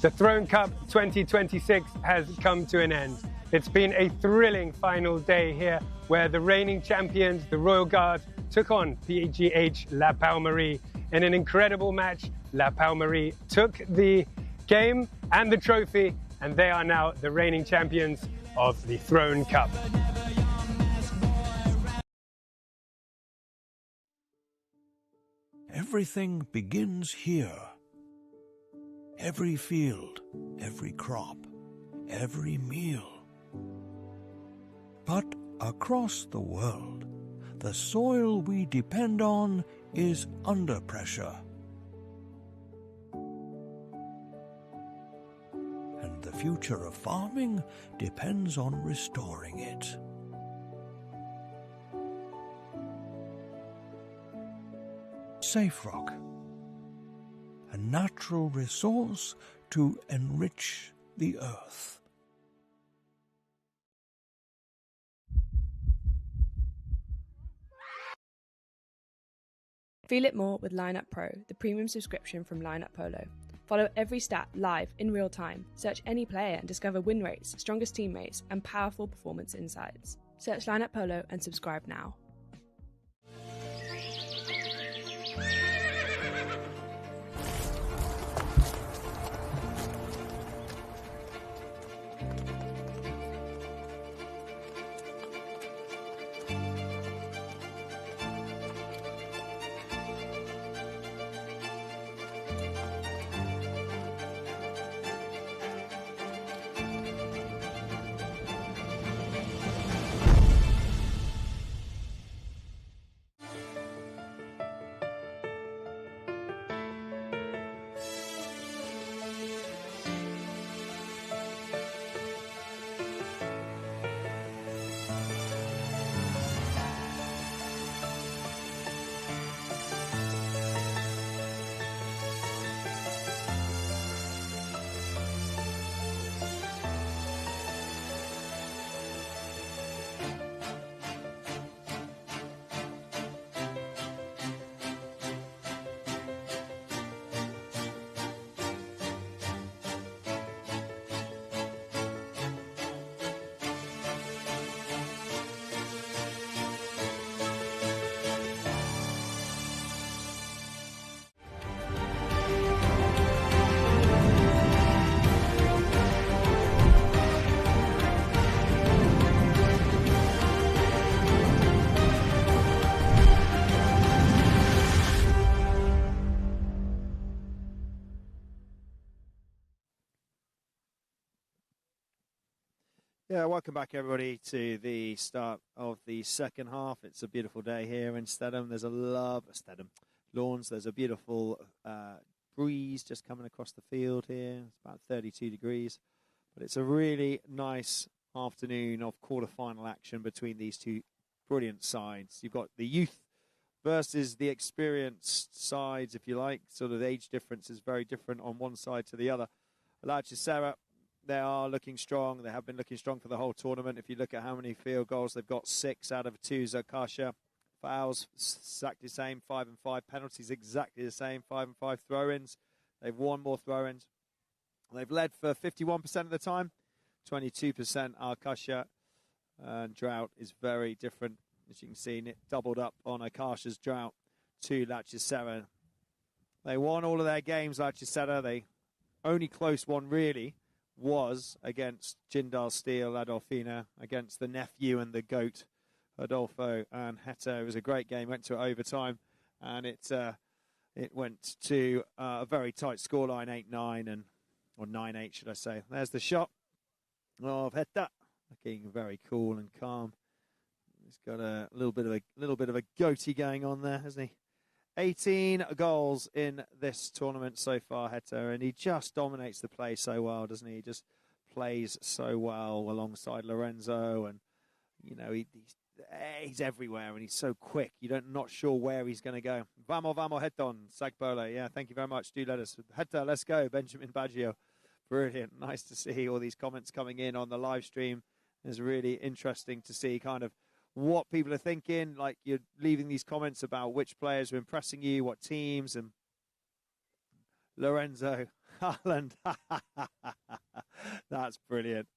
The Throne Cup 2026 has come to an end. It's been a thrilling final day here where the reigning champions, the Royal Guard, took on PGH La Palmerie. In an incredible match, La Palmerie took the game and the trophy, and they are now the reigning champions of the Throne Cup. Everything begins here. Every field, every crop, every meal. But across the world, the soil we depend on is under pressure. And the future of farming depends on restoring it. Safe Rock, a natural resource to enrich the earth. Feel it more with Lineup Pro, the premium subscription from Lineup Polo. Follow every stat live in real time. Search any player and discover win rates, strongest teammates, and powerful performance insights. Search Lineup Polo and subscribe now. Yeah, welcome back, everybody, to the start of the second half. It's a beautiful day here in Stedham. There's Lawns. There's a beautiful breeze just coming across the field here. It's about 32 degrees. But it's a really nice afternoon of quarter-final action between these two brilliant sides. You've got the youth versus the experienced sides, if you like. Sort of the age difference is very different on one side to the other. Hechicera, they are looking strong. They have been looking strong for the whole tournament. If you look at how many field goals, they've got 6 out of 2. Akasha, fouls exactly the same, 5 and 5. Penalties exactly the same, 5 and 5. Throw-ins, they've won more throw-ins. They've led for 51% of the time, 22% Akasha. And drought is very different. As you can see, it doubled up on Akasha's drought to Hechicera. They won all of their games, Hechicera. The only close one, really, was against Jindal Steel, Adolfina, against the nephew and the GOAT, Adolfo and Heta. It was a great game, went to overtime, and it went to a very tight scoreline, 8-9, or 9-8, should I say. There's the shot of Heta, looking very cool and calm. He's got a little bit of a goatee going on there, hasn't he? 18 goals in this tournament so far, Heta, and he just dominates the play so well, doesn't he? He just plays so well alongside Lorenzo, and you know he's everywhere and he's so quick. You're not sure where he's going to go. Vamos, Heton, Sagbolo. Yeah, thank you very much. Do let us. Heta, let's go. Benjamin Baggio. Brilliant. Nice to see all these comments coming in on the live stream. It's really interesting to see kind of what people are thinking. Like, you're leaving these comments about which players are impressing you, what teams, and Lorenzo Haaland. That's brilliant.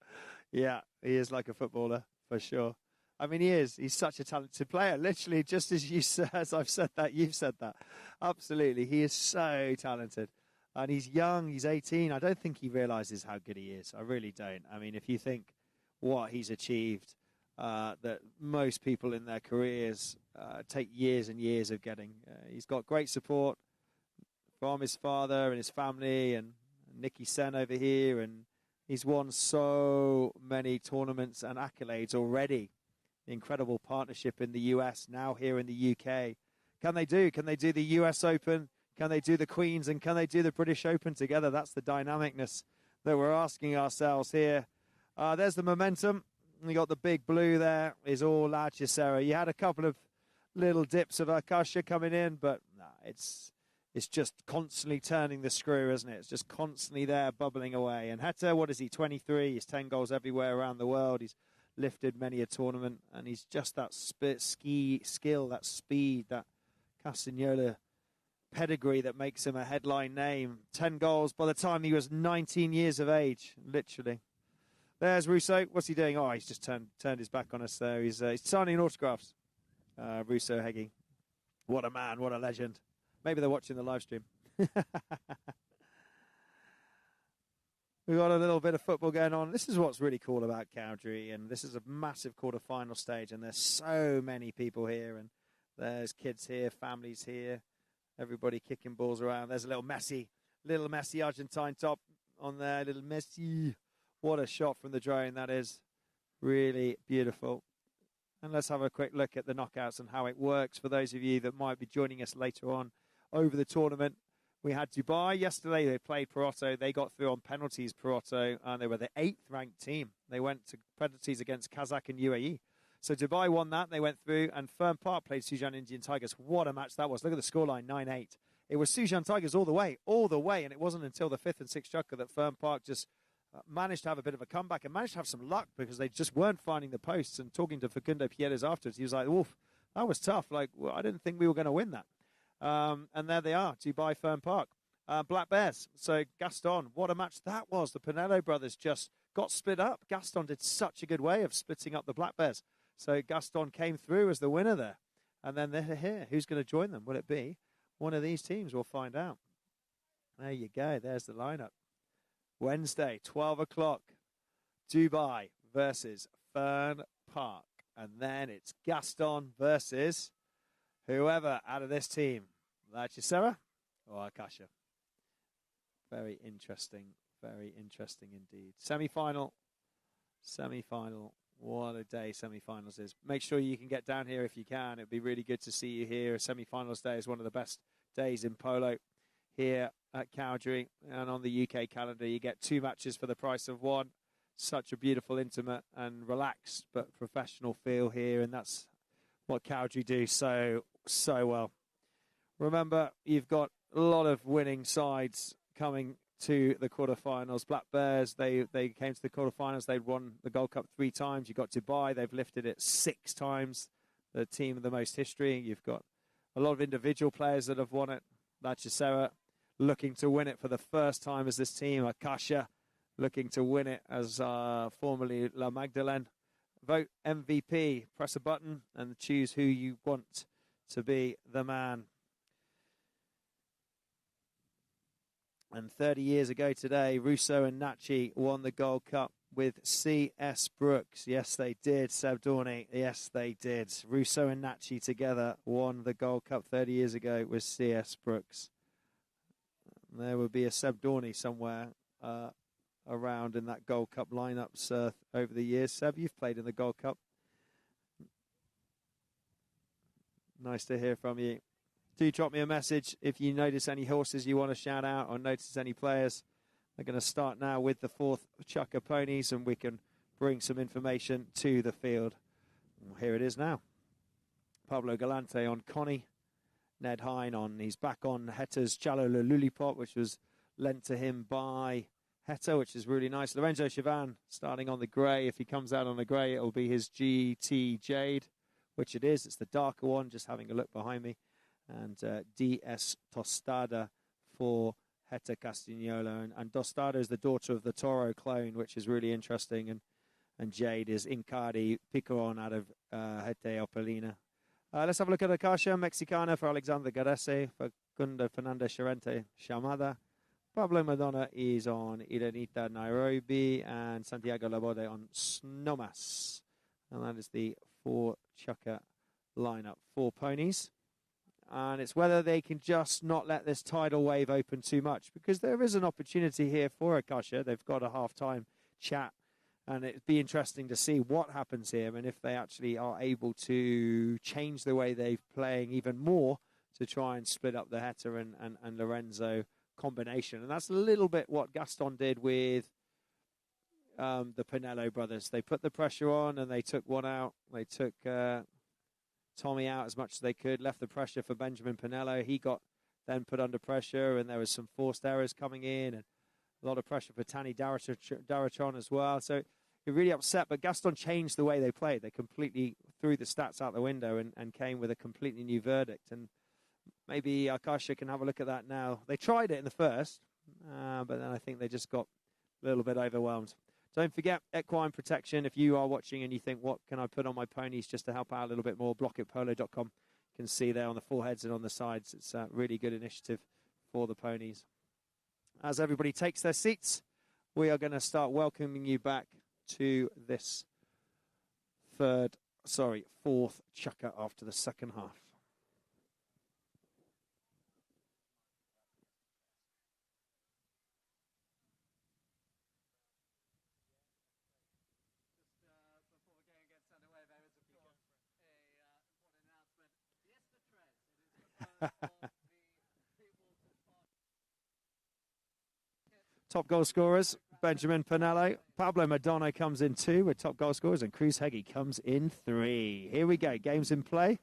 Yeah, he is like a footballer for sure. I mean, he is. He's such a talented player. Literally, just as I've said that, you've said that. Absolutely. He is so talented. And he's young. He's 18. I don't think he realizes how good he is. I really don't. I mean, if you think what he's achieved, that most people in their careers take years and years of getting. He's got great support from his father and his family and Nicky Sen over here. And he's won so many tournaments and accolades already. Incredible partnership in the US, now here in the UK. Can they do the US Open? Can they do the Queens? And can they do the British Open together? That's the dynamicness that we're asking ourselves here. There's the momentum. You got the big blue there. Is all Hechicera. You had a couple of little dips of Akasha coming in, but no, it's just constantly turning the screw, isn't it? It's just constantly there, bubbling away. And Heta, what is he, 23? He's 10 goals everywhere around the world. He's lifted many a tournament, and he's just that skill, that speed, that Castagnola pedigree that makes him a headline name. 10 goals by the time he was 19 years of age, literally. There's Russo. What's he doing? Oh, he's just turned his back on us there. He's signing autographs. Russo Heggie. What a man, what a legend. Maybe they're watching the live stream. We've got a little bit of football going on. This is what's really cool about Cowdray, and this is a massive quarter-final stage, and there's so many people here, and there's kids here, families here, everybody kicking balls around. There's a little Messi Argentine top on there, little Messi. What a shot from the drone that is. Really beautiful. And let's have a quick look at the knockouts and how it works for those of you that might be joining us later on over the tournament. We had Dubai yesterday. They played Porto. They got through on penalties, Porto, and they were the 8th ranked team. They went to penalties against Kazakh and UAE. So Dubai won that. They went through, and Fern Park played Sujan Indian Tigers. What a match that was. Look at the scoreline, 9-8. It was Sujan Tigers all the way, and it wasn't until the 5th and 6th chukker that Fern Park just managed to have a bit of a comeback and managed to have some luck because they just weren't finding the posts. And talking to Facundo Pierres afterwards, he was like, "Oof, that was tough. Like, well, I didn't think we were going to win that." And there they are, Dubai Fern Park. Black Bears. So Gaston, what a match that was. The Pinello brothers just got split up. Gaston did such a good way of splitting up the Black Bears. So Gaston came through as the winner there. And then they're here. Who's going to join them? Will it be one of these teams? We'll find out. There you go. There's the lineup. Wednesday, 12 o'clock. Dubai versus Fern Park. And then it's Gaston versus whoever out of this team. Hechicera or Akasha. Very interesting indeed. Semi-final. What a day semi-finals is. Make sure you can get down here if you can. It'd be really good to see you here. Semi-finals day is one of the best days in polo here at Cowdray. And on the UK calendar, you get 2 matches for the price of 1. Such a beautiful, intimate and relaxed but professional feel here. And that's what Cowdray do so well. Remember, you've got a lot of winning sides coming to the quarterfinals. Black Bears, they came to the quarterfinals. They'd won the Gold Cup 3 times. You got Dubai, they've lifted it 6 times. The team of the most history. You've got a lot of individual players that have won it. Hechicera looking to win it for the first time as this team. Akasha looking to win it as formerly La Magdalene. Vote MVP. Press a button and choose who you want to be the man. And 30 years ago today, Russo and Nachi won the Gold Cup with C.S. Brooks. Yes, they did. Sebdorny. Yes, they did. Russo and Nachi together won the Gold Cup 30 years ago with C.S. Brooks. There will be a Sebdorny somewhere around in that Gold Cup lineup, Sir, over the years. Seb, you've played in the Gold Cup. Nice to hear from you. Do drop me a message if you notice any horses you want to shout out or notice any players. They're going to start now with the 4th Chukka ponies, and we can bring some information to the field. Well, here it is now. Pablo Galante on Connie. Ned Hine on, he's back on Heta's Chalo Lulipop, which was lent to him by Heta, which is really nice. Lorenzo Chavan starting on the grey. If he comes out on the grey, it'll be his GT Jade, which it is. It's the darker one, just having a look behind me. And DS Tostada for Heta Castagnola. And Tostada is the daughter of the Toro clone, which is really interesting. And Jade is Incadi Picaron out of Hete Opelina. Let's have a look at Akasha. Mexicana for Alexander Garese, for Facundo Fernandez Charente Chamada. Pablo Madonna is on Irenita Nairobi, and Santiago Laborde on Snomas. And that is the 4 Chukka lineup, 4 ponies. And it's whether they can just not let this tidal wave open too much, because there is an opportunity here for Akasha. They've got a half-time chat, and it'd be interesting to see what happens here and if they actually are able to change the way they're playing even more to try and split up the Heta and Lorenzo combination. And that's a little bit what Gaston did with the Pinello brothers. They put the pressure on and they took one out. They took Tommy out as much as they could, left the pressure for Benjamin Pinello. He got then put under pressure, and there was some forced errors coming in, and a lot of pressure for Tani Darachon as well. So it really upset, but Gaston changed the way they played. They completely threw the stats out the window and came with a completely new verdict. And maybe Akasha can have a look at that now. They tried it in the first, but then I think they just got a little bit overwhelmed. Don't forget equine protection. If you are watching and you think, what can I put on my ponies just to help out a little bit more, blockitpolo.com. You can see there on the foreheads and on the sides. It's a really good initiative for the ponies. As everybody takes their seats, we are going to start welcoming you back to this 4th Chukka after the second half. Top goal scorers, Benjamin Pinello. Pablo Madonna comes in 2 with top goal scorers, and Cruz Heggie comes in 3. Here we go, games in play.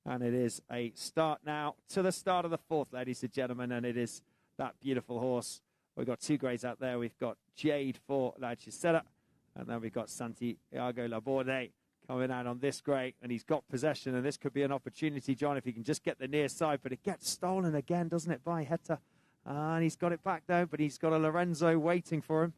And it is a start now to the start of the 4th, ladies and gentlemen, and it is that beautiful horse. We've got 2 greys out there. We've got Jade for La Hechicera, and then we've got Santiago Laborde coming out on this grey, and he's got possession, and this could be an opportunity, John, if he can just get the near side, but it gets stolen again, doesn't it, by Heta? And he's got it back, though, but he's got a Lorenzo waiting for him.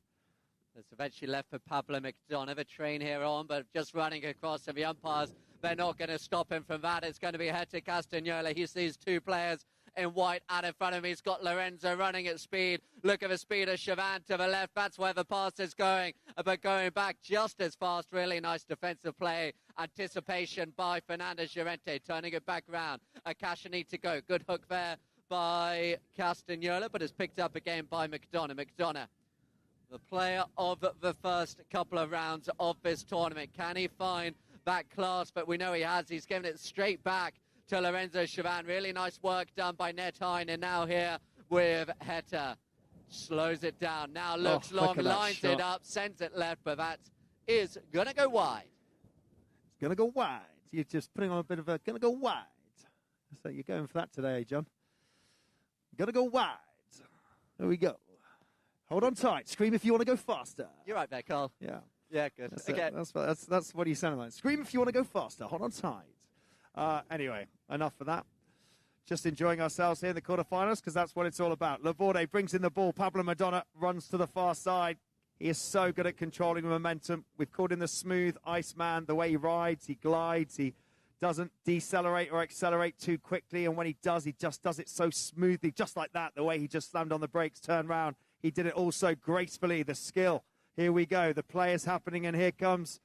It's eventually left for Pablo McDonough. A train here on, but just running across, and the umpires, they're not going to stop him from that. It's going to be Heta Castagnola. He sees 2 players in white out in front of him. He's got Lorenzo running at speed. Look at the speed of Chavan to the left. That's where the pass is going, but going back just as fast. Really nice defensive play. Anticipation by Fernandez Llorente, turning it back round. Akasha need to go. Good hook there by Castagnola, but it's picked up again by McDonough. McDonough, the player of the first couple of rounds of this tournament. Can he find that class? But we know he has. He's given it straight back to Lorenzo Chavan. Really nice work done by Ned Hine, and now here with Heta. Slows it down. Now looks long, lines it up, sends it left, but that is going to go wide. It's going to go wide. You're just putting on a bit of a going to go wide. So you're going for that today, John. Going to go wide. There we go. Hold on tight. Scream if you want to go faster. You're right there, Carl. Yeah. Yeah, good. That's what you sound like. Scream if you want to go faster. Hold on tight. Anyway, enough for that. Just enjoying ourselves here in the quarterfinals, because that's what it's all about. Laborde brings in the ball. Pablo Madonna runs to the far side. He is so good at controlling momentum. We've called him the smooth Iceman. The way he rides, he glides, he doesn't decelerate or accelerate too quickly. And when he does, he just does it so smoothly, just like that. The way he just slammed on the brakes, turned round. He did it all so gracefully. The skill. Here we go. The play is happening, and here comes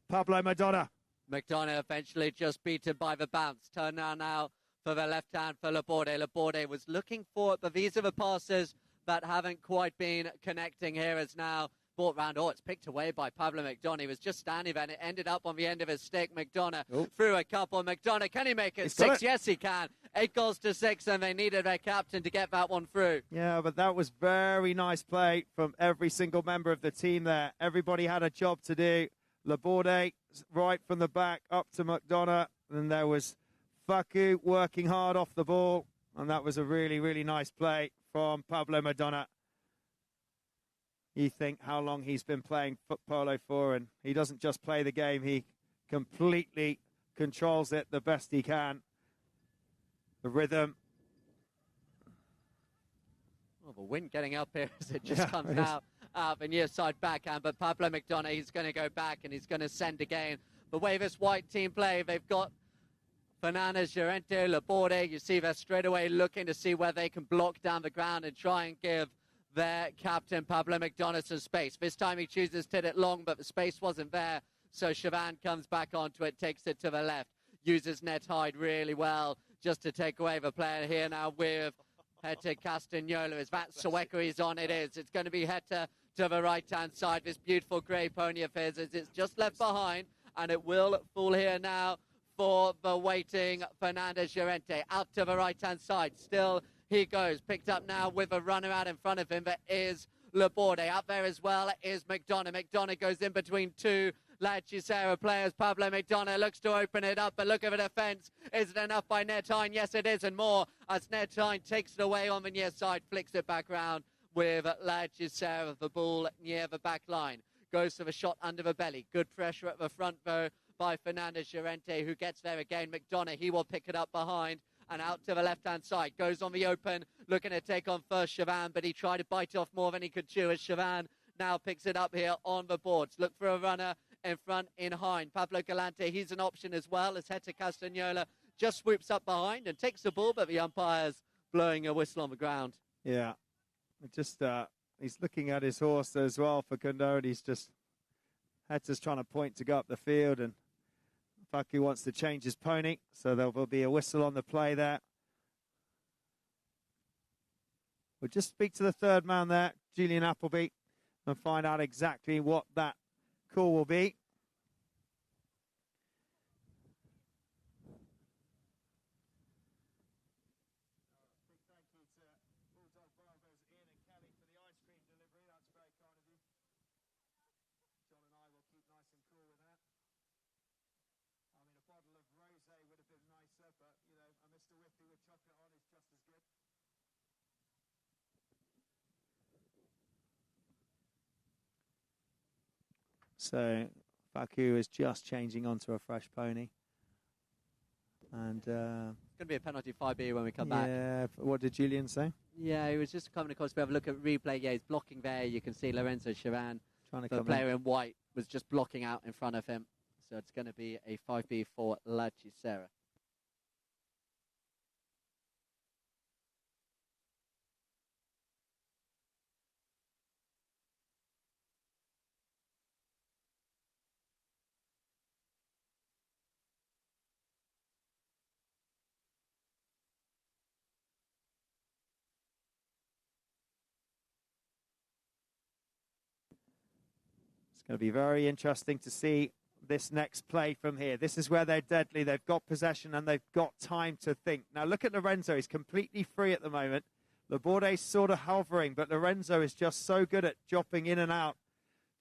Pablo Madonna. McDonough eventually just beaten by the bounce. Turn now for the left hand for Laborde. Laborde was looking for it, but these are the passes that haven't quite been connecting. Here is now brought round. Oh, it's picked away by Pablo McDonough. He was just standing there, and it ended up on the end of his stick. McDonough threw a couple. McDonough, can he make it 6? Yes, he can. 8 goals to 6, and they needed their captain to get that one through. Yeah, but that was very nice play from every single member of the team there. Everybody had a job to do. Laborde right from the back up to McDonough. And there was Faku working hard off the ball. And that was a really, really nice play from Pablo McDonough. You think how long he's been playing foot polo for, and he doesn't just play the game, he completely controls it the best he can. The rhythm. Oh, the wind getting up here as it just comes out the near side backhand. But Pablo McDonough, he's going to go back and he's going to send again. The way this white team play, they've got Fernandez, Llorente, Laborde. You see they're straight away looking to see where they can block down the ground and try and give their captain, Pablo McDonough, some space. This time he chooses to hit it long, but the space wasn't there. So Chavan comes back onto it, takes it to the left, uses net height really well just to take away the player here now with Hector Castagnola. Is that Sueco he's on? It is. It's going to be Hector to the right-hand side. This beautiful grey pony of his as it's just left behind, and it will fall here now for the waiting Fernandez Llorente. Out to the right-hand side. Still he goes. Picked up now with a runner out in front of him. That is Laborde. Out there as well is McDonough. McDonough goes in between two Hechicera players. Pablo McDonough looks to open it up, but look at the defence. Is it enough by Netine? Yes, it is, and more as Netine takes it away on the near side, flicks it back round with Hechicera. The ball near the back line. Goes for the shot under the belly. Good pressure at the front, though, by Fernandez Llorente, who gets there again. McDonough, he will pick it up behind and out to the left-hand side. Goes on the open, looking to take on first Chavan, but he tried to bite off more than he could chew as Chavan now picks it up here on the boards. Look for a runner in front in Hind. Pablo Galante, he's an option as well as Hector Castagnola just swoops up behind and takes the ball, but the umpire's blowing a whistle on the ground. Yeah, just he's looking at his horse as well for Kundo, and he's just, Hector's trying to point to go up the field, and Faku wants to change his pony, so there will be a whistle on the play there. We'll just speak to the third man there, Julian Appleby, and find out exactly what that call will be. So Faku is just changing onto a fresh pony. And it's going to be a penalty 5B when we come back. Yeah, what did Julian say? Yeah, he was just coming across. We have a look at replay. Yeah, he's blocking there. You can see Lorenzo Chavan, the player in white, was just blocking out in front of him. So it's going to be a 5B for Hechicera. It's going to be very interesting to see this next play from here. This is where they're deadly. They've got possession and they've got time to think. Now look at Lorenzo. He's completely free at the moment. Laborde's sort of hovering, but Lorenzo is just so good at dropping in and out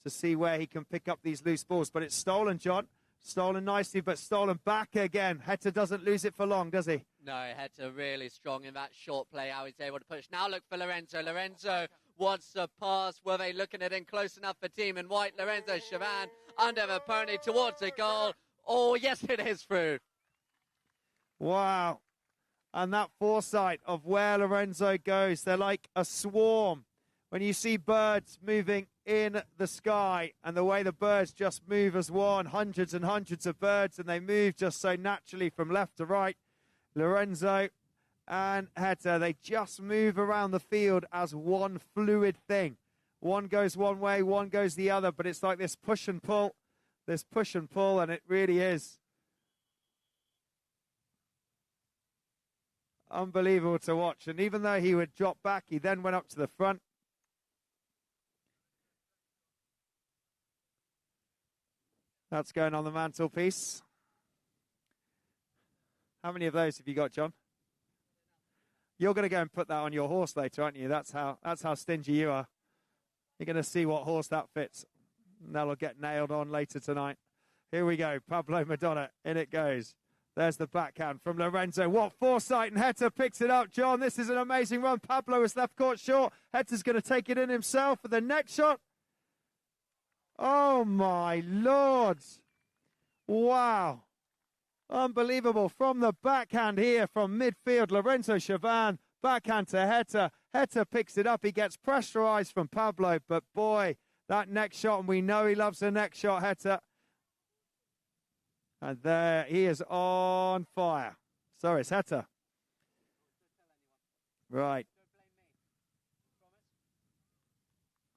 to see where he can pick up these loose balls. But it's stolen, John. Stolen nicely, but stolen back again. Hector doesn't lose it for long, does he? No, Hector really strong in that short play, how he's able to push. Now look for Lorenzo. Lorenzo wants to pass. Were they looking at him close enough for team in white? Lorenzo Chavan under the pony towards the goal. Oh, yes, it is through. Wow. And that foresight of where Lorenzo goes, they're like a swarm. When you see birds moving in the sky and the way the birds just move as one, hundreds and hundreds of birds, and they move just so naturally from left to right. Lorenzo and Hector, they just move around the field as one fluid thing. One goes one way, one goes the other, but it's like this push and pull, and it really is unbelievable to watch. And even though he would drop back, he then went up to the front. That's going on the mantelpiece. How many of those have you got, John? You're going to go and put that on your horse later, aren't you? That's how stingy you are. You're going to see what horse that fits. And that'll get nailed on later tonight. Here we go. Pablo Madonna. In it goes. There's the backhand from Lorenzo. What foresight, and Heta picks it up, John. This is an amazing run. Pablo is left court short. Heta's going to take it in himself for the next shot. Oh, my Lord. Wow. Unbelievable. From the backhand here from midfield, Lorenzo Chavan. Backhand to Heta. Heta picks it up. He gets pressurized from Pablo. But, boy, that next shot, and we know he loves the next shot, Heta. And there he is on fire. So it's Heta. Right.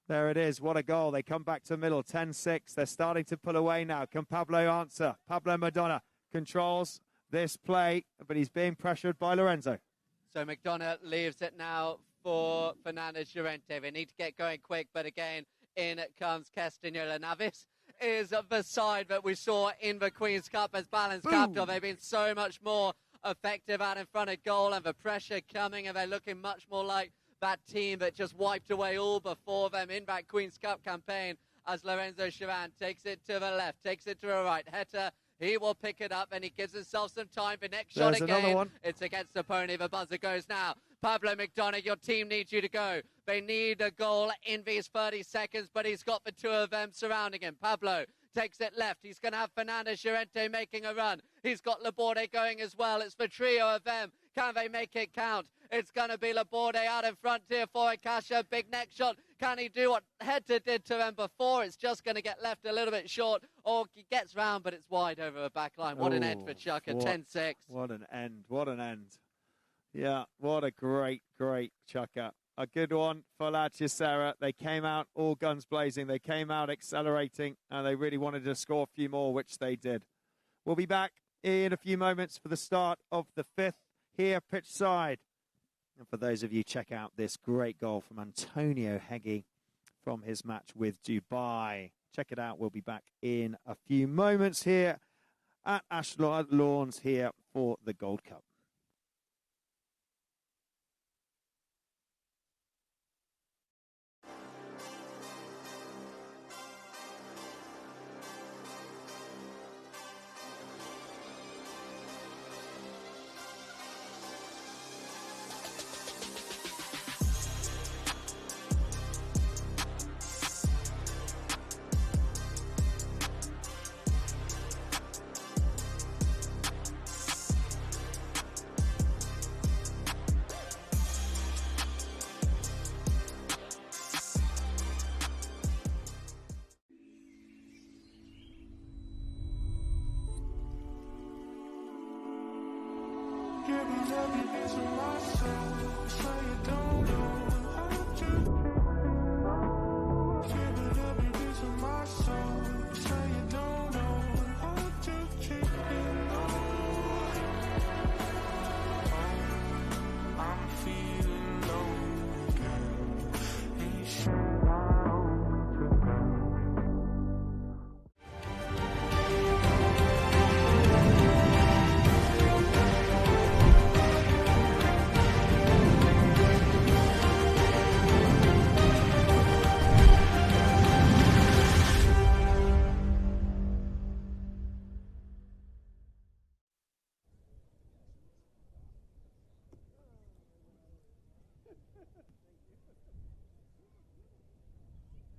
There it is. What a goal. They come back to middle. 10-6. They're starting to pull away now. Can Pablo answer? Pablo Madonna controls this play, but he's being pressured by Lorenzo. So McDonough leaves it now for Fernandez Llorente. They need to get going quick, but again, in comes Castagnolo. Now this is the side that we saw in the Queen's Cup as Balance Capital. They've been so much more effective out in front of goal, and the pressure coming, and they're looking much more like that team that just wiped away all before them in that Queen's Cup campaign, as Lorenzo Chavan takes it to the left, takes it to the right. Heta, he will pick it up, and he gives himself some time. The next shot again, it's against the pony. The buzzer goes now. Pablo McDonough, your team needs you to go. They need a goal in these 30 seconds, but he's got the two of them surrounding him. Pablo takes it left. He's going to have Fernandez Llorente making a run. He's got Laborde going as well. It's the trio of them. Can they make it count? It's going to be Laborde out in front here for Akasha. Big neck shot. Can he do what Heta did to him before? It's just going to get left a little bit short. Or he gets round, but it's wide over the back line. What an end for Chukka. 10-6. What an end. What an end. Yeah, what a great, great Chukka. A good one for Hechicera. They came out all guns blazing. They came out accelerating, and they really wanted to score a few more, which they did. We'll be back in a few moments for the start of the fifth here pitch side. And for those of you, check out this great goal from Antonio Heggie from his match with Dubai. Check it out. We'll be back in a few moments here at Ashlar Lawns here for the Gold Cup.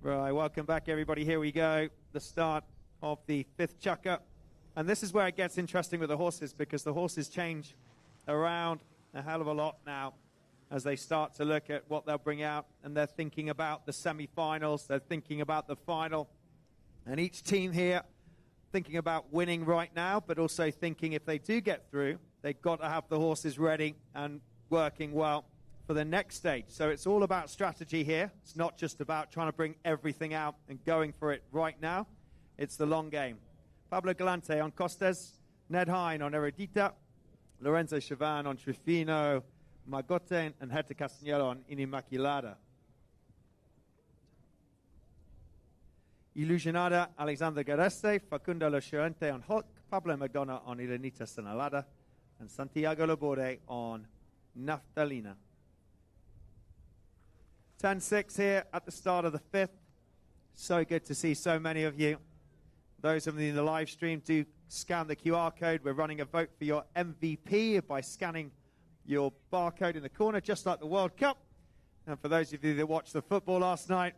Right, welcome back, everybody. Here we go. The start of the fifth Chukka. And this is where it gets interesting with the horses, because the horses change around a hell of a lot now as they start to look at what they'll bring out. And they're thinking about the semi-finals. They're thinking about the final. And each team here thinking about winning right now, but also thinking if they do get through, they've got to have the horses ready and working well for the next stage. So it's all about strategy here. It's not just about trying to bring everything out and going for it right now. It's the long game. Pablo Galante on Costes, Ned Hine on Eredita, Lorenzo Chavan on Trifino, Magote, and Heta Castagnolo on Inimmaculada. Illusionada, Alexander Gareste, Facundo Losciente on hook, Pablo Magdona on Ilenita Senalada, and Santiago Laborde on Naftalina. 10-6 here at the start of the 5th. So good to see so many of you. Those of you in the live stream, do scan the QR code. We're running a vote for your MVP by scanning your barcode in the corner, just like the World Cup. And for those of you that watched the football last night,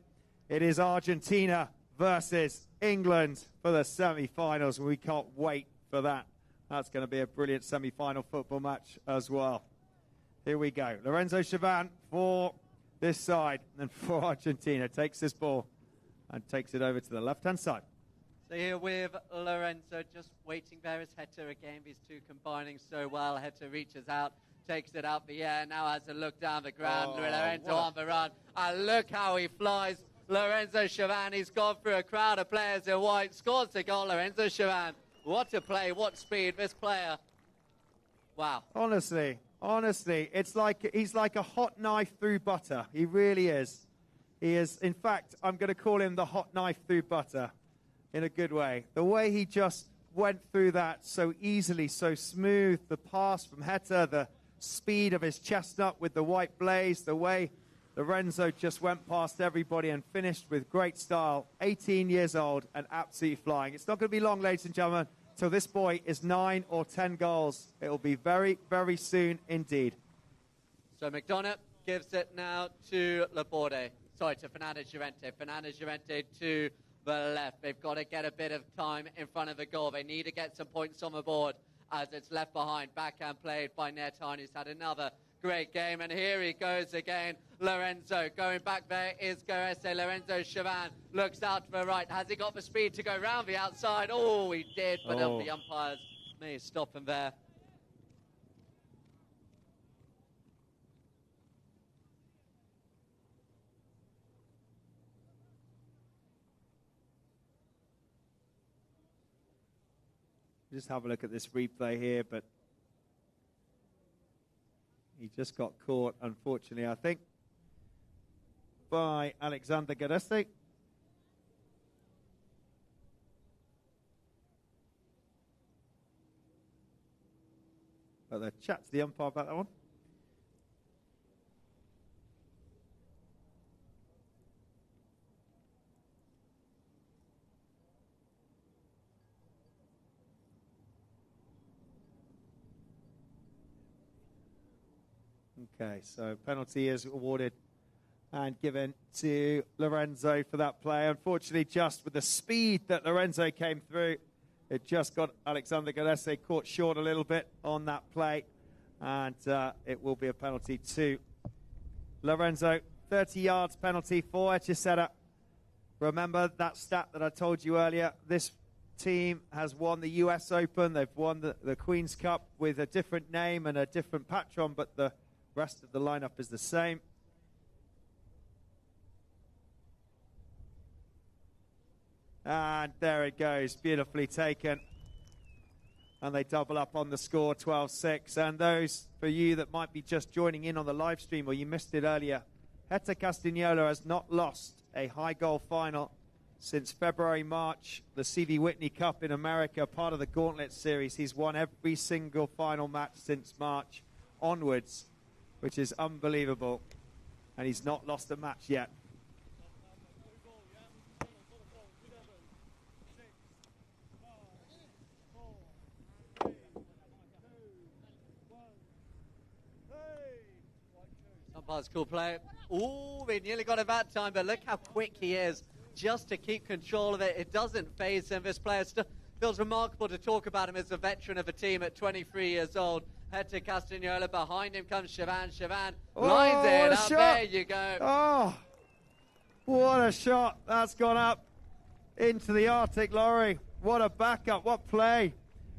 it is Argentina versus England for the semi-finals. We can't wait for that. That's going to be a brilliant semi-final football match as well. Here we go. Lorenzo Chavan for this side, and for Argentina, takes this ball and takes it over to the left-hand side. So here with Lorenzo, just waiting there is Hector again. These two combining so well. Hector reaches out, takes it out the air, now has a look down the ground. Lorenzo on the run. And look how he flies. Lorenzo Chavan, he's gone through a crowd of players in white, scores the goal. Lorenzo Chavan, what a play, what speed, this player. Wow. Honestly, it's like he's like a hot knife through butter. He really is. He is, in fact, I'm going to call him the hot knife through butter in a good way. The way he just went through that so easily, so smooth, the pass from Hector, the speed of his chestnut with the white blaze, the way Lorenzo just went past everybody and finished with great style. 18 years old and absolutely flying. It's not going to be long, ladies and gentlemen, till this boy is 9 or 10 goals. It will be very, very soon indeed. So McDonough gives it now to Laborde. Sorry, to Fernandez Llorente. Fernandez Llorente to the left. They've got to get a bit of time in front of the goal. They need to get some points on the board as it's left behind. Backhand played by Netan, who's had another great game. And here he goes again. Lorenzo going back there is Garese. Lorenzo Chavan looks out to the right. Has he got the speed to go round the outside? Oh, he did, but the umpires may stop him there. Just have a look at this replay here, but he just got caught, unfortunately, I think, by Alexander Gareste. But the chat to the umpire about that one. Okay, so penalty is awarded and given to Lorenzo for that play. Unfortunately, just with the speed that Lorenzo came through, it just got Alexander Garese caught short a little bit on that play, and it will be a penalty to Lorenzo. 30 yards penalty for Hechicera. Remember that stat that I told you earlier. This team has won the US Open. They've won the Queen's Cup with a different name and a different patron, but the rest of the lineup is the same. And there it goes, beautifully taken. And they double up on the score, 12-6. And those for you that might be just joining in on the live stream or you missed it earlier, Hector Castagnola has not lost a high goal final since February, March, the CV Whitney Cup in America, part of the Gauntlet Series. He's won every single final match since March onwards, which is unbelievable, and he's not lost a match yet. Umpire's cool play. Ooh, we nearly got it that time, but look how quick he is just to keep control of it. It doesn't faze him. This player still feels remarkable to talk about him as a veteran of the team at 23 years old. Hector Castagnola, behind him comes Chavan. Chavan lines it up. There you go. Oh, what a shot. That's gone up into the Arctic lorry. What a backup, what play.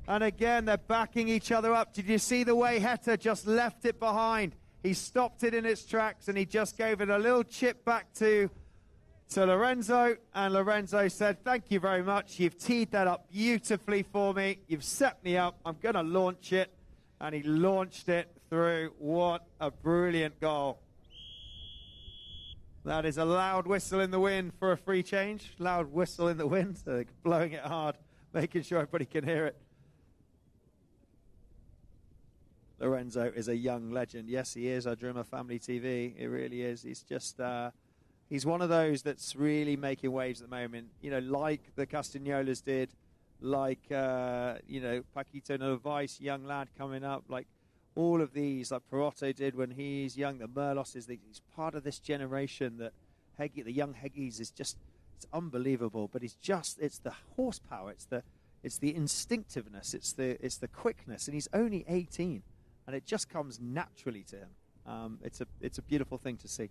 And again, they're backing each other up. Did you see the way Hector just left it behind? He stopped it in its tracks and he just gave it a little chip back to Lorenzo. And Lorenzo said, thank you very much. You've teed that up beautifully for me. You've set me up. I'm going to launch it. And he launched it through. What a brilliant goal. That is a loud whistle in the wind for a free change. Loud whistle in the wind, so they're blowing it hard, making sure everybody can hear it. Lorenzo is a young legend. Yes, he is. I Dreamer Family TV. It really is. He's just, he's one of those that's really making waves at the moment. You know, like the Castagnolas did, like, you know, Paquito Novaes, young lad coming up, like all of these, like Perotto did when he's young. The Merlos he's part of this generation that the young Heggies is just, it's unbelievable. But it's the horsepower, it's the instinctiveness, it's the quickness, and he's only 18. And it just comes naturally to him. It's a beautiful thing to see.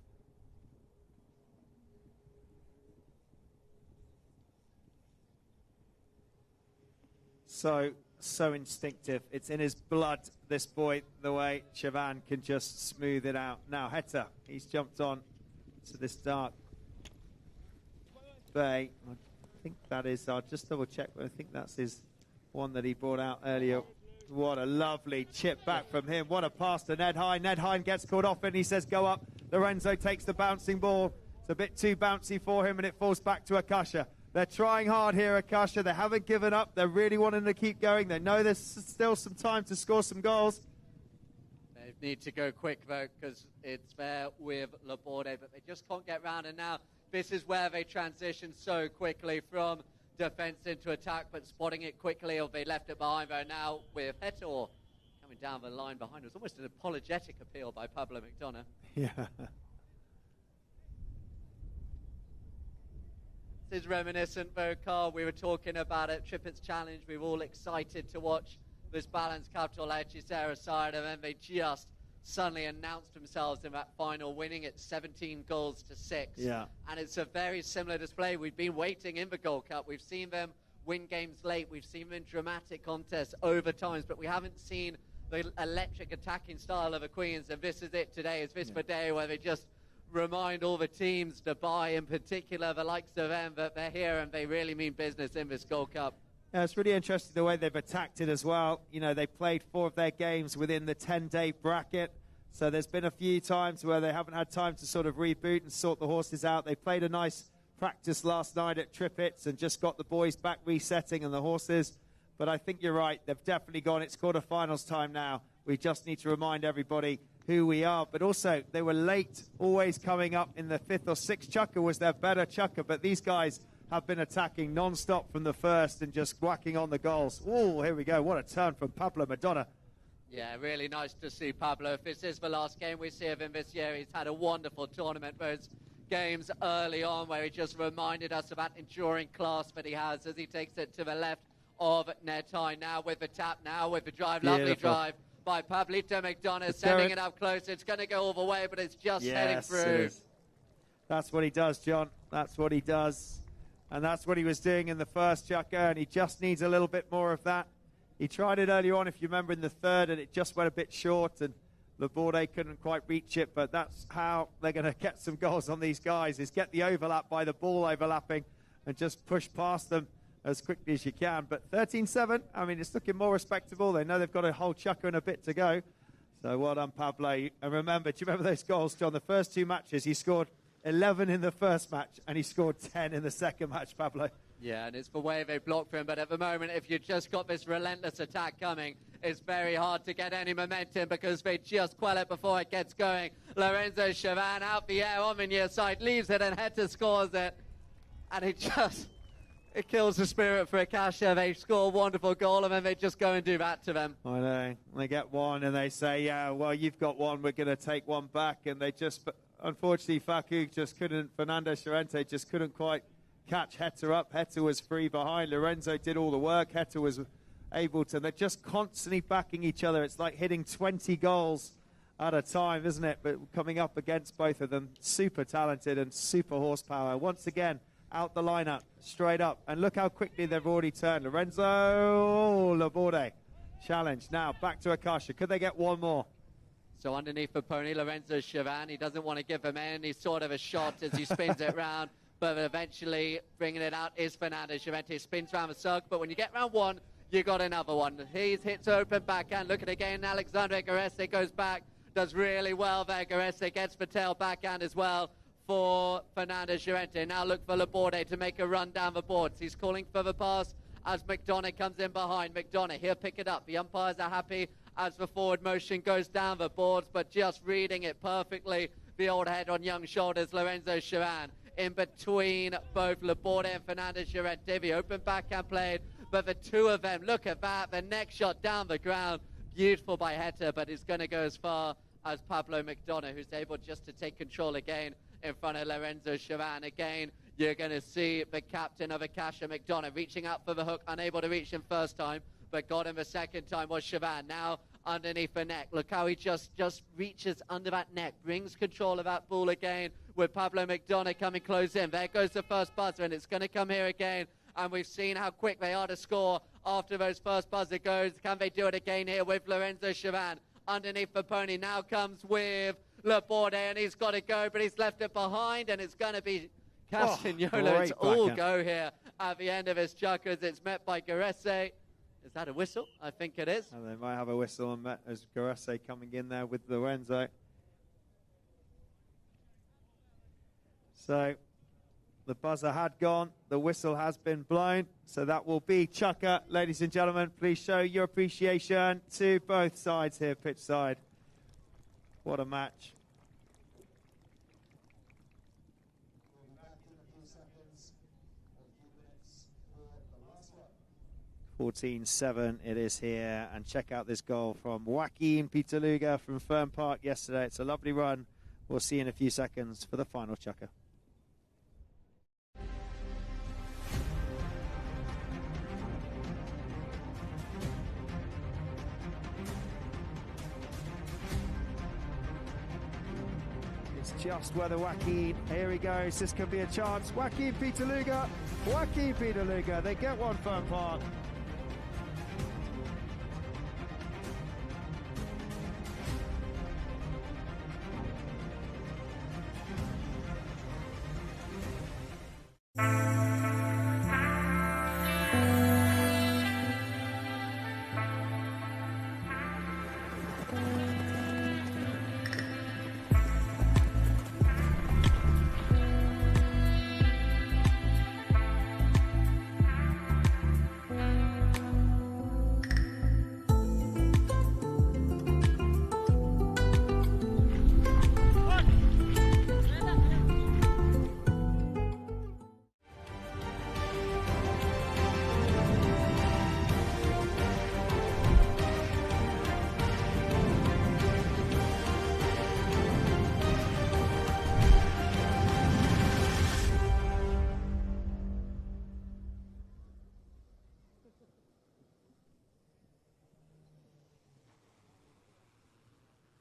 So instinctive. It's in his blood, this boy, the way Chavan can just smooth it out. Now, Heta, he's jumped on to this dark bay. I think that is, I'll just double check, but I think that's his one that he brought out earlier. What a lovely chip back from him. What a pass to Ned Hine. Ned Hine gets caught off and he says, go up. Lorenzo takes the bouncing ball. It's a bit too bouncy for him and it falls back to Akasha. They're trying hard here, Akasha. They haven't given up. They're really wanting to keep going. They know there's still some time to score some goals. They need to go quick, though, because it's there with Laborde, but they just can't get round. And now this is where they transition so quickly from defense into attack, but spotting it quickly, or they left it behind there. Now with Hetor coming down the line behind. It was almost an apologetic appeal by Pablo McDonough. Yeah. This is reminiscent, though, Carl. We were talking about it, Trippett's Challenge. We were all excited to watch this balanced capital Hechicera side, and then they just suddenly announced themselves in that final, winning it 17-6. Yeah. And it's a very similar display. We've been waiting in the Gold Cup. We've seen them win games late. We've seen them in dramatic contests, overtimes, but we haven't seen the electric attacking style of the Queens, and this is it today. Is this the day where they just remind all the teams, Dubai in particular, the likes of them, that they're here and they really mean business in this Gold Cup? Yeah, it's really interesting the way they've attacked it as well. You know, they played 4 of their games within the 10-day bracket. So there's been a few times where they haven't had time to sort of reboot and sort the horses out. They played a nice practice last night at Trippett's and just got the boys back resetting and the horses. But I think you're right. They've definitely gone. It's quarterfinals time now. We just need to remind everybody who we are. But also, they were late, always coming up in the 5th or 6th chukker was their better chukker. But these guys have been attacking non-stop from the first and just whacking on the goals. Oh, here we go. What a turn from Pablo Madonna. Yeah, really nice to see Pablo. If this is the last game we see of him this year, he's had a wonderful tournament. Those games early on where he just reminded us of that enduring class that he has as he takes it to the left of Ned Hine. Now with the tap, now with the drive. Beautiful. Lovely drive by Pablito McDonough, sending it up close. It's going to go all the way, but it's just heading through. That's what he does, John. That's what he does. And that's what he was doing in the first chukker, and he just needs a little bit more of that. He tried it earlier on, if you remember, in the third, and it just went a bit short, and Laborde couldn't quite reach it, but that's how they're going to get some goals on these guys, is get the overlap by the ball overlapping and just push past them as quickly as you can. But 13-7, I mean, it's looking more respectable. They know they've got a whole chukker and a bit to go. So well done, Pablo. And remember, do you remember those goals, John? The first 2 matches, he scored 11 in the first match, and he scored 10 in the second match, Pablo. Yeah, and it's the way they block for him. But at the moment, if you've just got this relentless attack coming, it's very hard to get any momentum because they just quell it before it gets going. Lorenzo Chavan out the air on the near side, leaves it, and Heta scores it. And it kills the spirit for Akasha. They score a wonderful goal, and then they just go and do that to them. I know. They get one, and they say, yeah, well, you've got one, we're going to take one back. And they just, unfortunately, Faku just couldn't, Fernando Charente just couldn't quite catch Heta up. Heta was free behind. Lorenzo did all the work. Heta was able to. They're just constantly backing each other. It's like hitting 20 goals at a time, isn't it? But coming up against both of them, super talented and super horsepower. Once again, out the lineup, straight up. And look how quickly they've already turned. Lorenzo Laborde. Challenge. Now, back to Akasha. Could they get one more? So underneath the pony, Lorenzo Chavan, he doesn't want to give him in. He's sort of a shot as he spins it round. But eventually bringing it out is Fernando Charente. Spins round the circle, but when you get round one, you got another one. He hits open backhand. Look at it again. Alexandre Garesse goes back, does really well there. Garesse gets the tail backhand as well for Fernandez Llorente. Now look for Laborde to make a run down the boards. He's calling for the pass as McDonough comes in behind. McDonough, he'll pick it up. The umpires are happy as the forward motion goes down the boards, but just reading it perfectly. The old head on young shoulders, Lorenzo Chiran, in between both Laborde and Fernandez Llorente. The open backhand played, but the two of them, look at that, the next shot down the ground. Beautiful by Hector, but it's going to go as far as Pablo McDonough, who's able just to take control again in front of Lorenzo Chiran. Again, you're going to see the captain of Akasha, McDonough, reaching out for the hook, unable to reach him first time, but got him the second time was Chiran. Now underneath the neck. Look how he just reaches under that neck, brings control of that ball again with Pablo McDonough coming close in. There goes the first buzzer, and it's going to come here again. And we've seen how quick they are to score after those first buzzer goes. Can they do it again here with Lorenzo Chiran underneath the pony? Now comes with Laborde, and he's got to go, but he's left it behind, and it's going to be Castagnolo. It's all go here at the end of his chuckers. It's met by Garesse. Is that a whistle? I think it is. And they might have a whistle on that as Garesse coming in there with Lorenzo. So the buzzer had gone. The whistle has been blown. So that will be chukker. Ladies and gentlemen, please show your appreciation to both sides here, pitch side. What a match. 14-7 it is here, and check out this goal from Joaquin Pitaluga from Fern Park yesterday. It's a lovely run. We'll see in a few seconds for the final chukker. It's just whether Joaquin, here he goes, this could be a chance. Joaquin Pitaluga, they get one, Fern Park.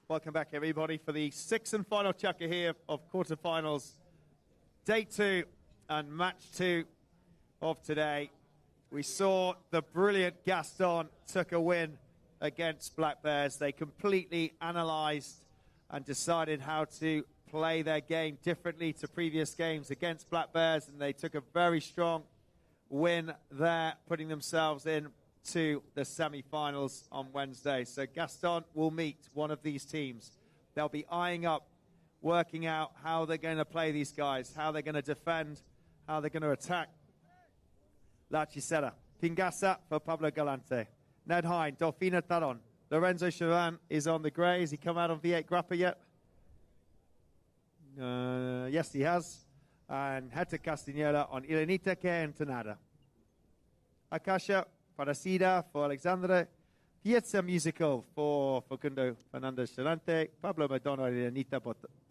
Welcome back, everybody, for the sixth and final chukker here of quarterfinals, day 2 and match 2 of today. We saw the brilliant Gaston took a win against Black Bears. They completely analysed and decided how to play their game differently to previous games against Black Bears, and they took a very strong win there, putting themselves in to the semi-finals on Wednesday. So Gaston will meet one of these teams. They'll be eyeing up, working out how they're going to play these guys, how they're going to defend, how they're going to attack. La Hechicera, Pingasa for Pablo Galante. Ned Hine, Dolfina Taron. Lorenzo Chiran is on the grey. Has he come out on V8 Grappa yet? Yes, he has. And Hector Castagnolo on Ilenita que Entonada. Akasha, Parasida for Alexandre, Piazza Musical for Facundo Fernandez Chalante, Pablo Madonna and Anita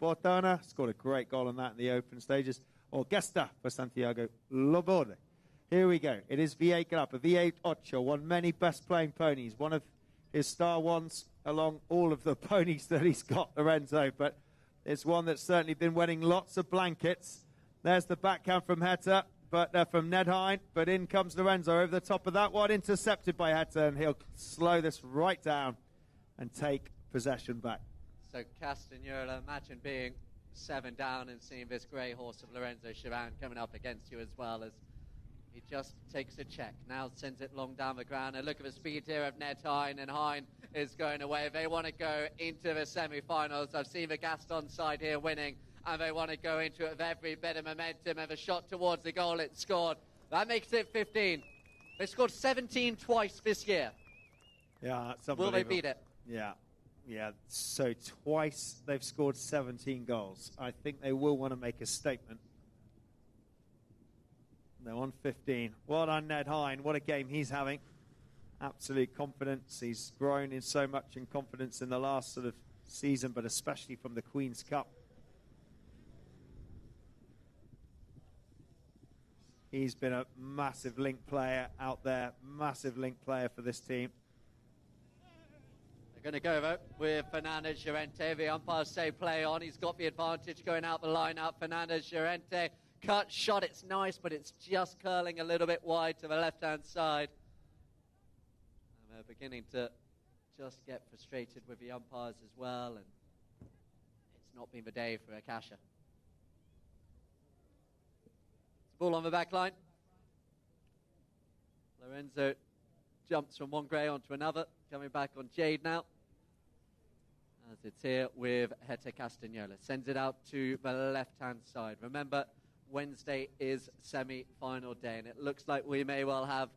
Botana, scored a great goal on that in the open stages, Orquesta for Santiago Laborde. Here we go. It is V8 Grappa, V8 Ocho, won many best playing ponies, one of his star ones along all of the ponies that he's got, Lorenzo, but it's one that's certainly been winning lots of blankets. There's the backhand from Hector. But from Ned Hine, but in comes Lorenzo over the top of that one, intercepted by Hector, and he'll slow this right down and take possession back. So Castagnolo, imagine being 7 down and seeing this grey horse of Lorenzo Chiran coming up against you as well, as he just takes a check. Now sends it long down the ground, and look at the speed here of Ned Hine, and Hine is going away. They want to go into the semi-finals. I've seen the Gaston side here winning and they want to go into it with every bit of momentum, and a shot towards the goal it's scored. That makes it 15. They scored 17 twice this year. Yeah, that's Will unbelievable. they beat it? Yeah. So twice they've scored 17 goals. I think they will want to make a statement. They're on 15. Well done, Ned Hine. What a game he's having. Absolute confidence. He's grown in so much in confidence in the last sort of season, but especially from the Queen's Cup. He's been a massive link player out there, massive link player for this team. They're going to go though with Fernandez Llorente. The umpires say play on. He's got the advantage going out the line-out. Fernandez Llorente, cut shot. It's nice, but it's just curling a little bit wide to the left-hand side. And they're beginning to just get frustrated with the umpires as well, and it's not been the day for Akasha. Ball on the back line. Lorenzo jumps from one grey onto another, coming back on Jade now. As it's here with Hete Castagnola. Sends it out to the left-hand side. Remember, Wednesday is semi-final day, and it looks like we may well have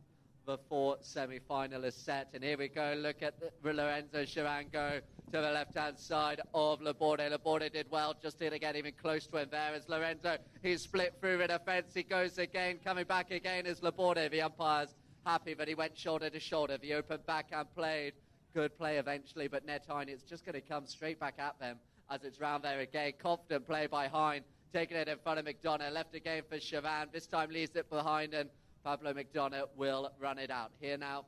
the 4 semi-finalists set. And here we go. Look at Lorenzo Chiran go to the left-hand side of Laborde. Laborde did well, just didn't get even close to him there as Lorenzo. He's split through the defence. He goes again, coming back again is Laborde. The umpire's happy that he went shoulder to shoulder. The open backhand played. Good play eventually, but Ned Hine, it's just going to come straight back at them as it's round there again. Confident play by Hine, taking it in front of McDonough. Left again for Chavan. This time leaves it behind, and Pablo McDonough will run it out. Here now,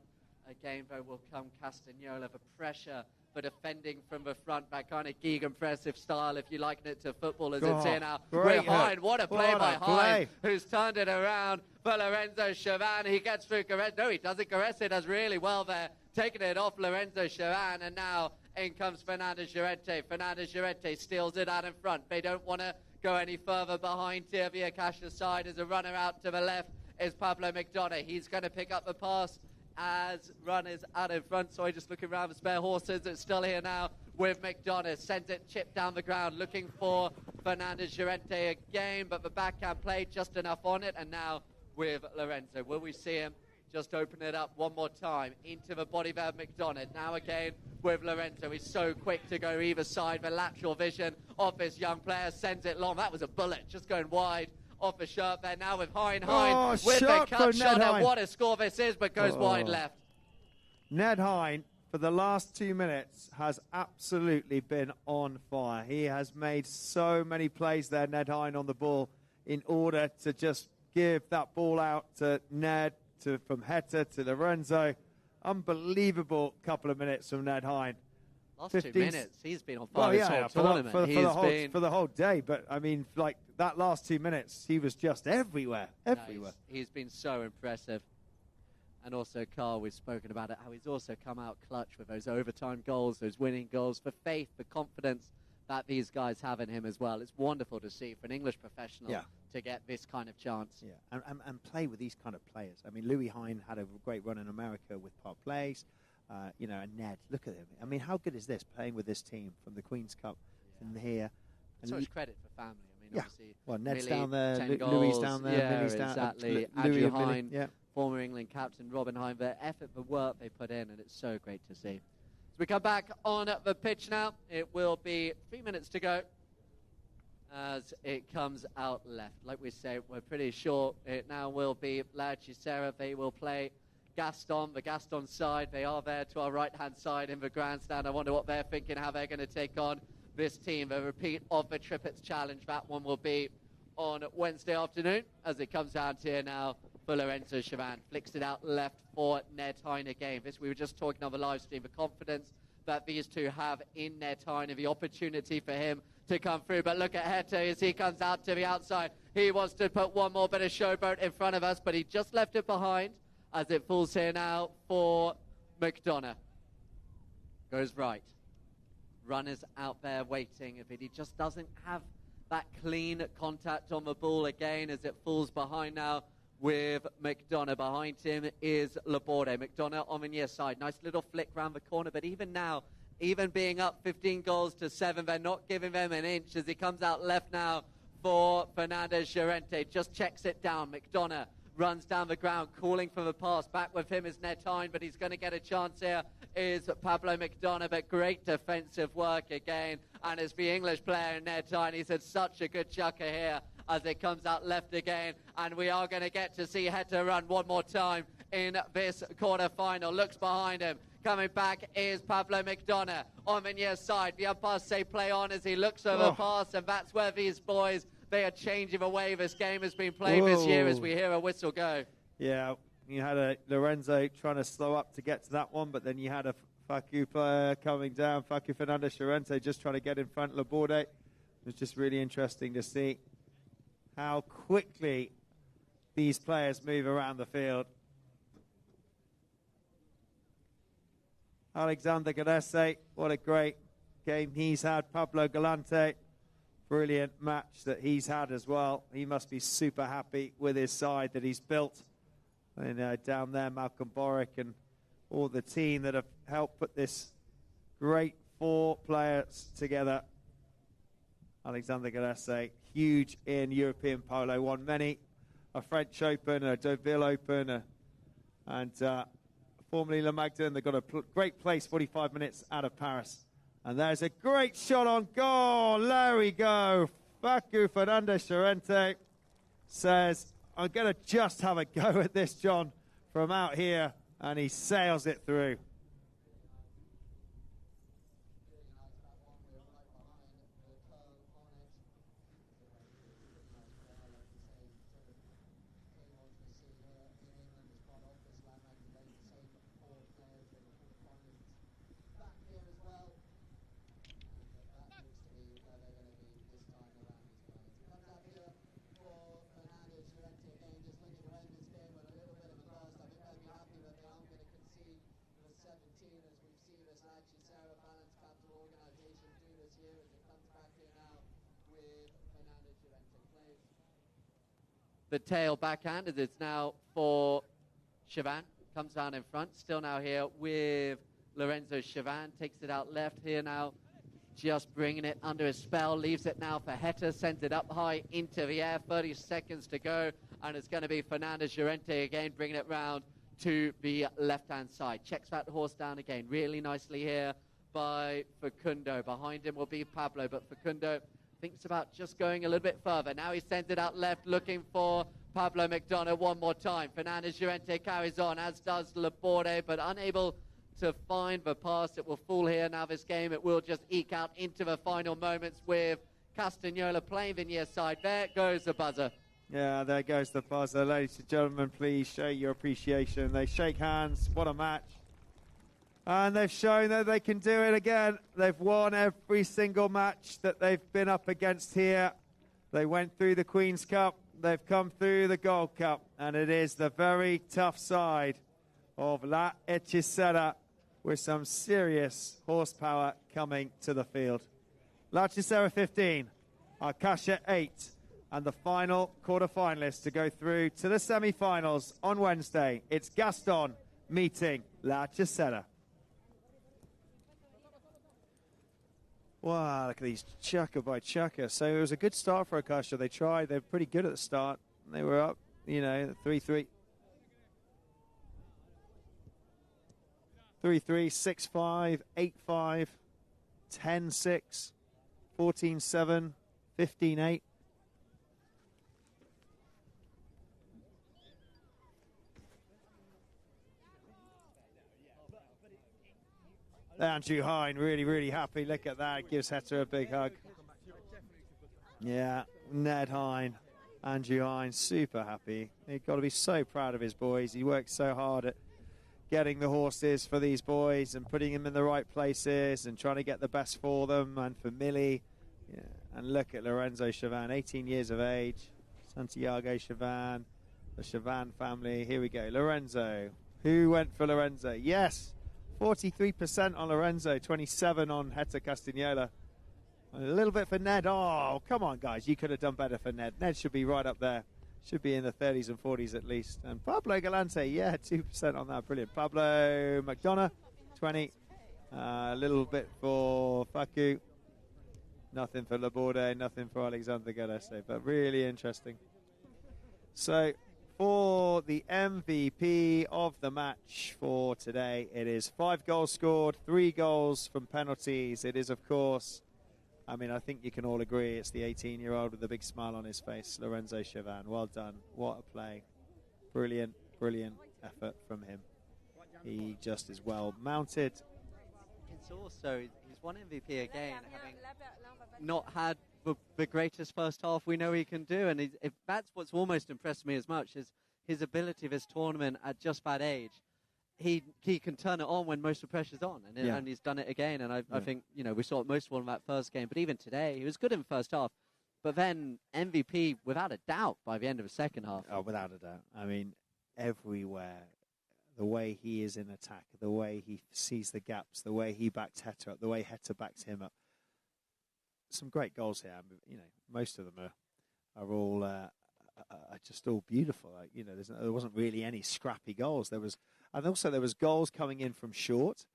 again, though, will come Castagnola. The pressure for defending from the front, that kind of gegenpressive style, if you liken it to football, as it's here now. With Hine, what a play by Hine, who's turned it around for Lorenzo Chavan. He gets through Caress. No, he doesn't. Caress does really well there, taking it off Lorenzo Chavan, and now in comes Fernandez Llorente. Fernandez Llorente steals it out in front. They don't want to go any further behind here. The Akasha side as a runner out to the left is Pablo McDonough. He's going to pick up the pass as runners out in front. So just looking around the spare horses. It's still here now with McDonough. Sends it chipped down the ground, looking for Fernandez Llorente again, but the backhand played just enough on it. And now with Lorenzo, will we see him just open it up one more time into the body there of McDonough? Now again with Lorenzo. He's so quick to go either side. The lateral vision of this young player sends it long. That was a bullet just going wide off the shirt there. Now with Hine with the cut shot, and what a score this is, but goes wide left. Ned Hine, for the last 2 minutes, has absolutely been on fire. He has made so many plays there, Ned Hine, on the ball, in order to just give that ball out to Ned, from Heta to Lorenzo. Unbelievable couple of minutes from Ned Hine. Last 2 minutes, he's been on fire this whole tournament. For the whole day, but I mean, like that last 2 minutes, he was just everywhere. He's been so impressive. And also, Carl, we've spoken about it, how he's also come out clutch with those overtime goals, those winning goals, for faith, the confidence that these guys have in him as well. It's wonderful to see for an English professional to get this kind of chance. Yeah, and play with these kind of players. I mean, Louis Hine had a great run in America with Park Place. And Ned, look at him. I mean, how good is this, playing with this team from the Queen's Cup and here? And so much credit for family. I mean, obviously, well, Ned's down there, Louis down there, Millie's down exactly. Andrew Hine, former England captain, Robin Hine, the effort, the work they put in, and it's so great to see. As we come back on the pitch now, it will be 3 minutes to go as it comes out left. Like we say, we're pretty sure it now will be La Hechicera. They will play Gaston, the Gaston side. They are there to our right-hand side in the grandstand. I wonder what they're thinking, how they're going to take on this team. A repeat of the Triplets Challenge. That one will be on Wednesday afternoon as it comes down to here now for Lorenzo Chavan. Flicks it out left for Ned Hine again. This, we were just talking on the live stream, the confidence that these two have in Ned Hine and the opportunity for him to come through. But look at Hete as he comes out to the outside. He wants to put one more bit of showboat in front of us, but he just left it behind. As it falls here now for McDonough. Goes right. Runners out there waiting. But he just doesn't have that clean contact on the ball again as it falls behind now with McDonough. Behind him is Laborde. McDonough on the near side. Nice little flick round the corner. But even now, even being up 15-7, they're not giving them an inch as he comes out left now for Fernandez Llorente. Just checks it down. McDonough runs down the ground, calling for the pass. Back with him is Ned Hine, but he's going to get a chance here is Pablo McDonough, but great defensive work again. And it's the English player, Ned Hine. He's had such a good chucker here as it comes out left again. And we are going to get to see Heta run one more time in this quarter-final. Looks behind him. Coming back is Pablo McDonough on the near side. The umpires say play on as he looks over the pass, and that's where these boys, they are changing the way this game has been played this year as we hear a whistle go. Yeah, you had a Lorenzo trying to slow up to get to that one, but then you had a Facu player coming down, Facu Fernandez Llorente just trying to get in front of Laborde. It was just really interesting to see how quickly these players move around the field. Alexander Gadese, what a great game he's had. Pablo Galante, brilliant match that he's had as well. He must be super happy with his side that he's built. And down there, Malcolm Boric and all the team that have helped put this great 4 players together. Alexander Gadese, huge in European polo, won many, a French Open, a Deauville Open, and formerly Le Magdon. They got a great place 45 minutes out of Paris. And there's a great shot on goal. There we go. Facu Fernandez Llorente says, I'm going to just have a go at this, John, from out here. And he sails it through. The tail backhand as it's now for Chavan. Comes down in front. Still now here with Lorenzo Chavan. Takes it out left here now. Just bringing it under his spell. Leaves it now for Heta. Sends it up high into the air. 30 seconds to go. And it's going to be Fernandez Llorente again, bringing it round to the left-hand side. Checks that horse down again. Really nicely here by Facundo. Behind him will be Pablo, but Facundo thinks about just going a little bit further. Now he sends it out left, looking for Pablo McDonough one more time. Fernandez Llorente carries on, as does Laborde, but unable to find the pass. It will fall here. Now this game, it will just eke out into the final moments with Castagnola playing the near side. There goes the buzzer. Yeah, there goes the buzzer. Ladies and gentlemen, please show your appreciation. They shake hands. What a match. And they've shown that they can do it again. They've won every single match that they've been up against here. They went through the Queen's Cup. They've come through the Gold Cup. And it is the very tough side of La Hechicera with some serious horsepower coming to the field. La Hechicera 15, Akasha 8, and the final quarter-finalists to go through to the semi-finals on Wednesday. It's Gaston meeting La Hechicera. Wow, look at these chucker by chucker. So it was a good start for Akasha. They tried. They were pretty good at the start. They were up, 3-3. 3-3, 6-5, 8-5, 10-6, 14-7, 15-8. Andrew Hine really, really happy. Look at that. Gives Heta a big hug. Yeah, Ned Hine, Andrew Hine, super happy. He's got to be so proud of his boys. He worked so hard at getting the horses for these boys and putting them in the right places and trying to get the best for them and for Millie. Yeah. And look at Lorenzo Chavan, 18 years of age. Santiago Chavan, the Chavan family. Here we go. Lorenzo. Who went for Lorenzo? Yes. 43% on Lorenzo, 27 on Heta Castagnola. A little bit for Ned. Oh, come on, guys. You could have done better for Ned. Ned should be right up there. Should be in the 30s and 40s at least. And Pablo Galante, yeah, 2% on that. Brilliant. Pablo McDonough, 20. A little bit for Faku. Nothing for Laborde, nothing for Alexander Galese, but really interesting. So, for the MVP of the match for today, it is 5 goals scored, 3 goals from penalties. It is, of course, I mean, I think you can all agree it's the 18-year-old with a big smile on his face, Lorenzo Chavan. Well done. What a play. Brilliant, brilliant effort from him. He just is well mounted. It's also, he's won MVP again, having not had the greatest first half we know he can do. And if that's what's almost impressed me as much, is his ability of his tournament at just that age. He can turn it on when most of the pressure's on, and he's done it again. And I think, you know, we saw it most of all in that first game, but even today, he was good in the first half. But then MVP, without a doubt, by the end of the second half. Oh, without a doubt. I mean, everywhere. The way he is in attack, the way he sees the gaps, the way he backs Heta up, the way Heta backs him up. Some great goals here. You know, most of them are all are just all beautiful. Like, you know, there wasn't really any scrappy goals. There was goals coming in from short,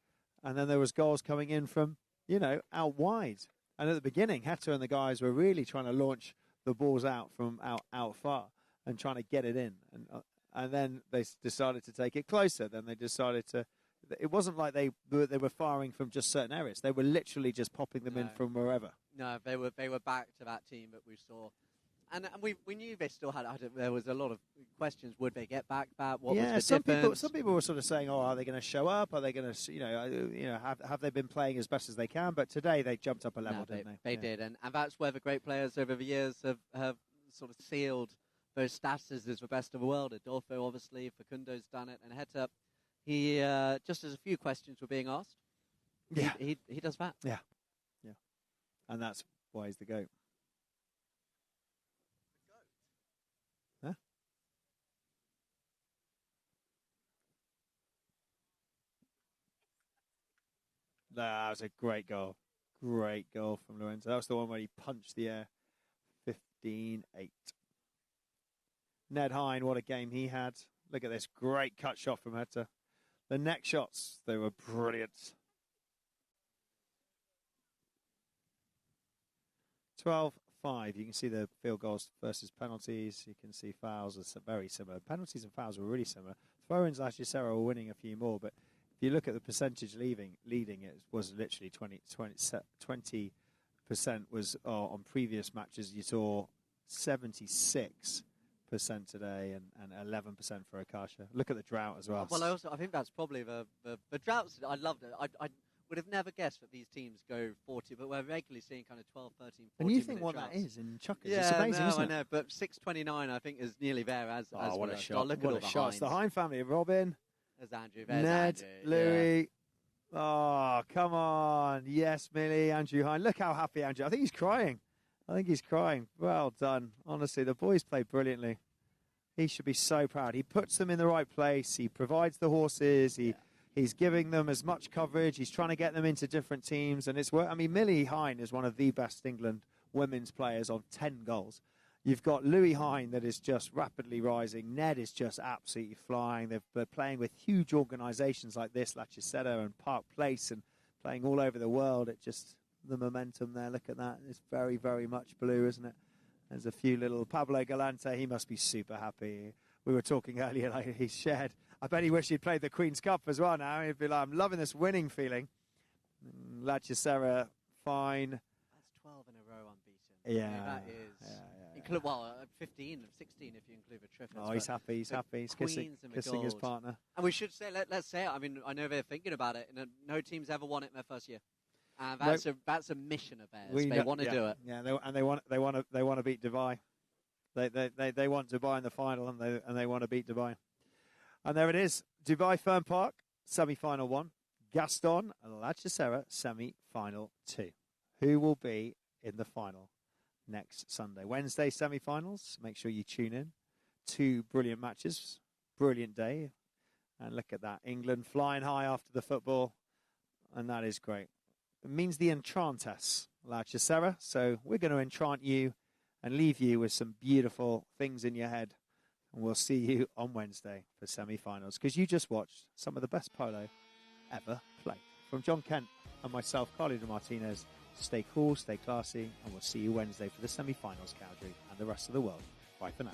and then there was goals coming in from, you know, out wide. And at the beginning, Heta and the guys were really trying to launch the balls out from out far and trying to get it in. And then they decided to take it closer. Then they decided to. It wasn't like they were firing from just certain areas. They were literally just popping them in from wherever. No, they were back to that team that we saw, and we knew they still had. There was a lot of questions. Would they get back that? What was the difference? Some people were sort of saying, "Oh, are they going to show up? Are they going to, you know, have they been playing as best as they can?" But today they jumped up a level, didn't they? They did, and that's where the great players over the years have sort of sealed those statuses as the best of the world. Adolfo, obviously, Facundo's done it, and Heta, he just as a few questions were being asked, he does that. Yeah, and that's why he's the GOAT. Huh? That was a great goal. Great goal from Lorenzo. That was the one where he punched the air. 15-8. Ned Hine, what a game he had. Look at this great cut shot from Heta. The neck shots, they were brilliant. 12-5. You can see the field goals versus penalties. You can see fouls are very similar. Penalties and fouls were really similar. Throw-ins, Hechicera were winning a few more, but if you look at the percentage leading, it was literally 20% was on previous matches. You saw 76% today and 11% for Akasha. Look at the drought as well. Well, I think that's probably the droughts. I loved it. I would have never guessed that these teams go 40, but we're regularly seeing kind of 12, 13, 14 And you think what droughts. that is in chuckers? Yeah, it's amazing, isn't it? I know, but 6:29 I think is nearly there as what a shot. Look What at all a the shot. It's Hines. the Hine family. Robin. There's Andrew. Ned, Andrew. Louis. Yeah. Oh, come on. Yes, Millie, Andrew Hine. Look how happy Andrew. I think he's crying. Well done. Honestly, the boys played brilliantly. He should be so proud. He puts them in the right place. He provides the horses. He's giving them as much coverage. He's trying to get them into different teams. And it's work. I mean, Millie Hine is one of the best England women's players on 10 goals. You've got Louis Hine that is just rapidly rising. Ned is just absolutely flying. They're playing with huge organisations like this, Hechicera and Park Place, and playing all over the world. It just, the momentum there, look at that. It's very, very much blue, isn't it? There's a few little Pablo Galante. He must be super happy. We were talking earlier, like he shared. I bet he wished he'd played the Queen's Cup as well now. He'd be like, I'm loving this winning feeling. Hechicera, fine. That's 12 in a row unbeaten. Yeah. I mean, that is. Yeah. 15 of 16 if you include the triples. Oh, he's happy. He's happy. He's kissing his partner. And we should say, let's say it. I mean, I know they're thinking about it. And no team's ever won it in their first year. And that's a mission of theirs. They want to do it. Yeah, they want to beat Dubai. They want Dubai in the final, and they want to beat Dubai. And there it is, Dubai Fern Park semi-final 1, Gaston and Hechicera semi-final 2. Who will be in the final next Sunday? Wednesday semi-finals. Make sure you tune in. 2 brilliant matches, brilliant day, and look at that, England flying high after the football, and that is great. It means the enchantess, Hechicera. So we're going to enchant you and leave you with some beautiful things in your head. And we'll see you on Wednesday for semi-finals, because you just watched some of the best polo ever played. From John Kent and myself, Carly De Martinez, stay cool, stay classy, and we'll see you Wednesday for the semi-finals, Cowdray, and the rest of the world. Bye for now.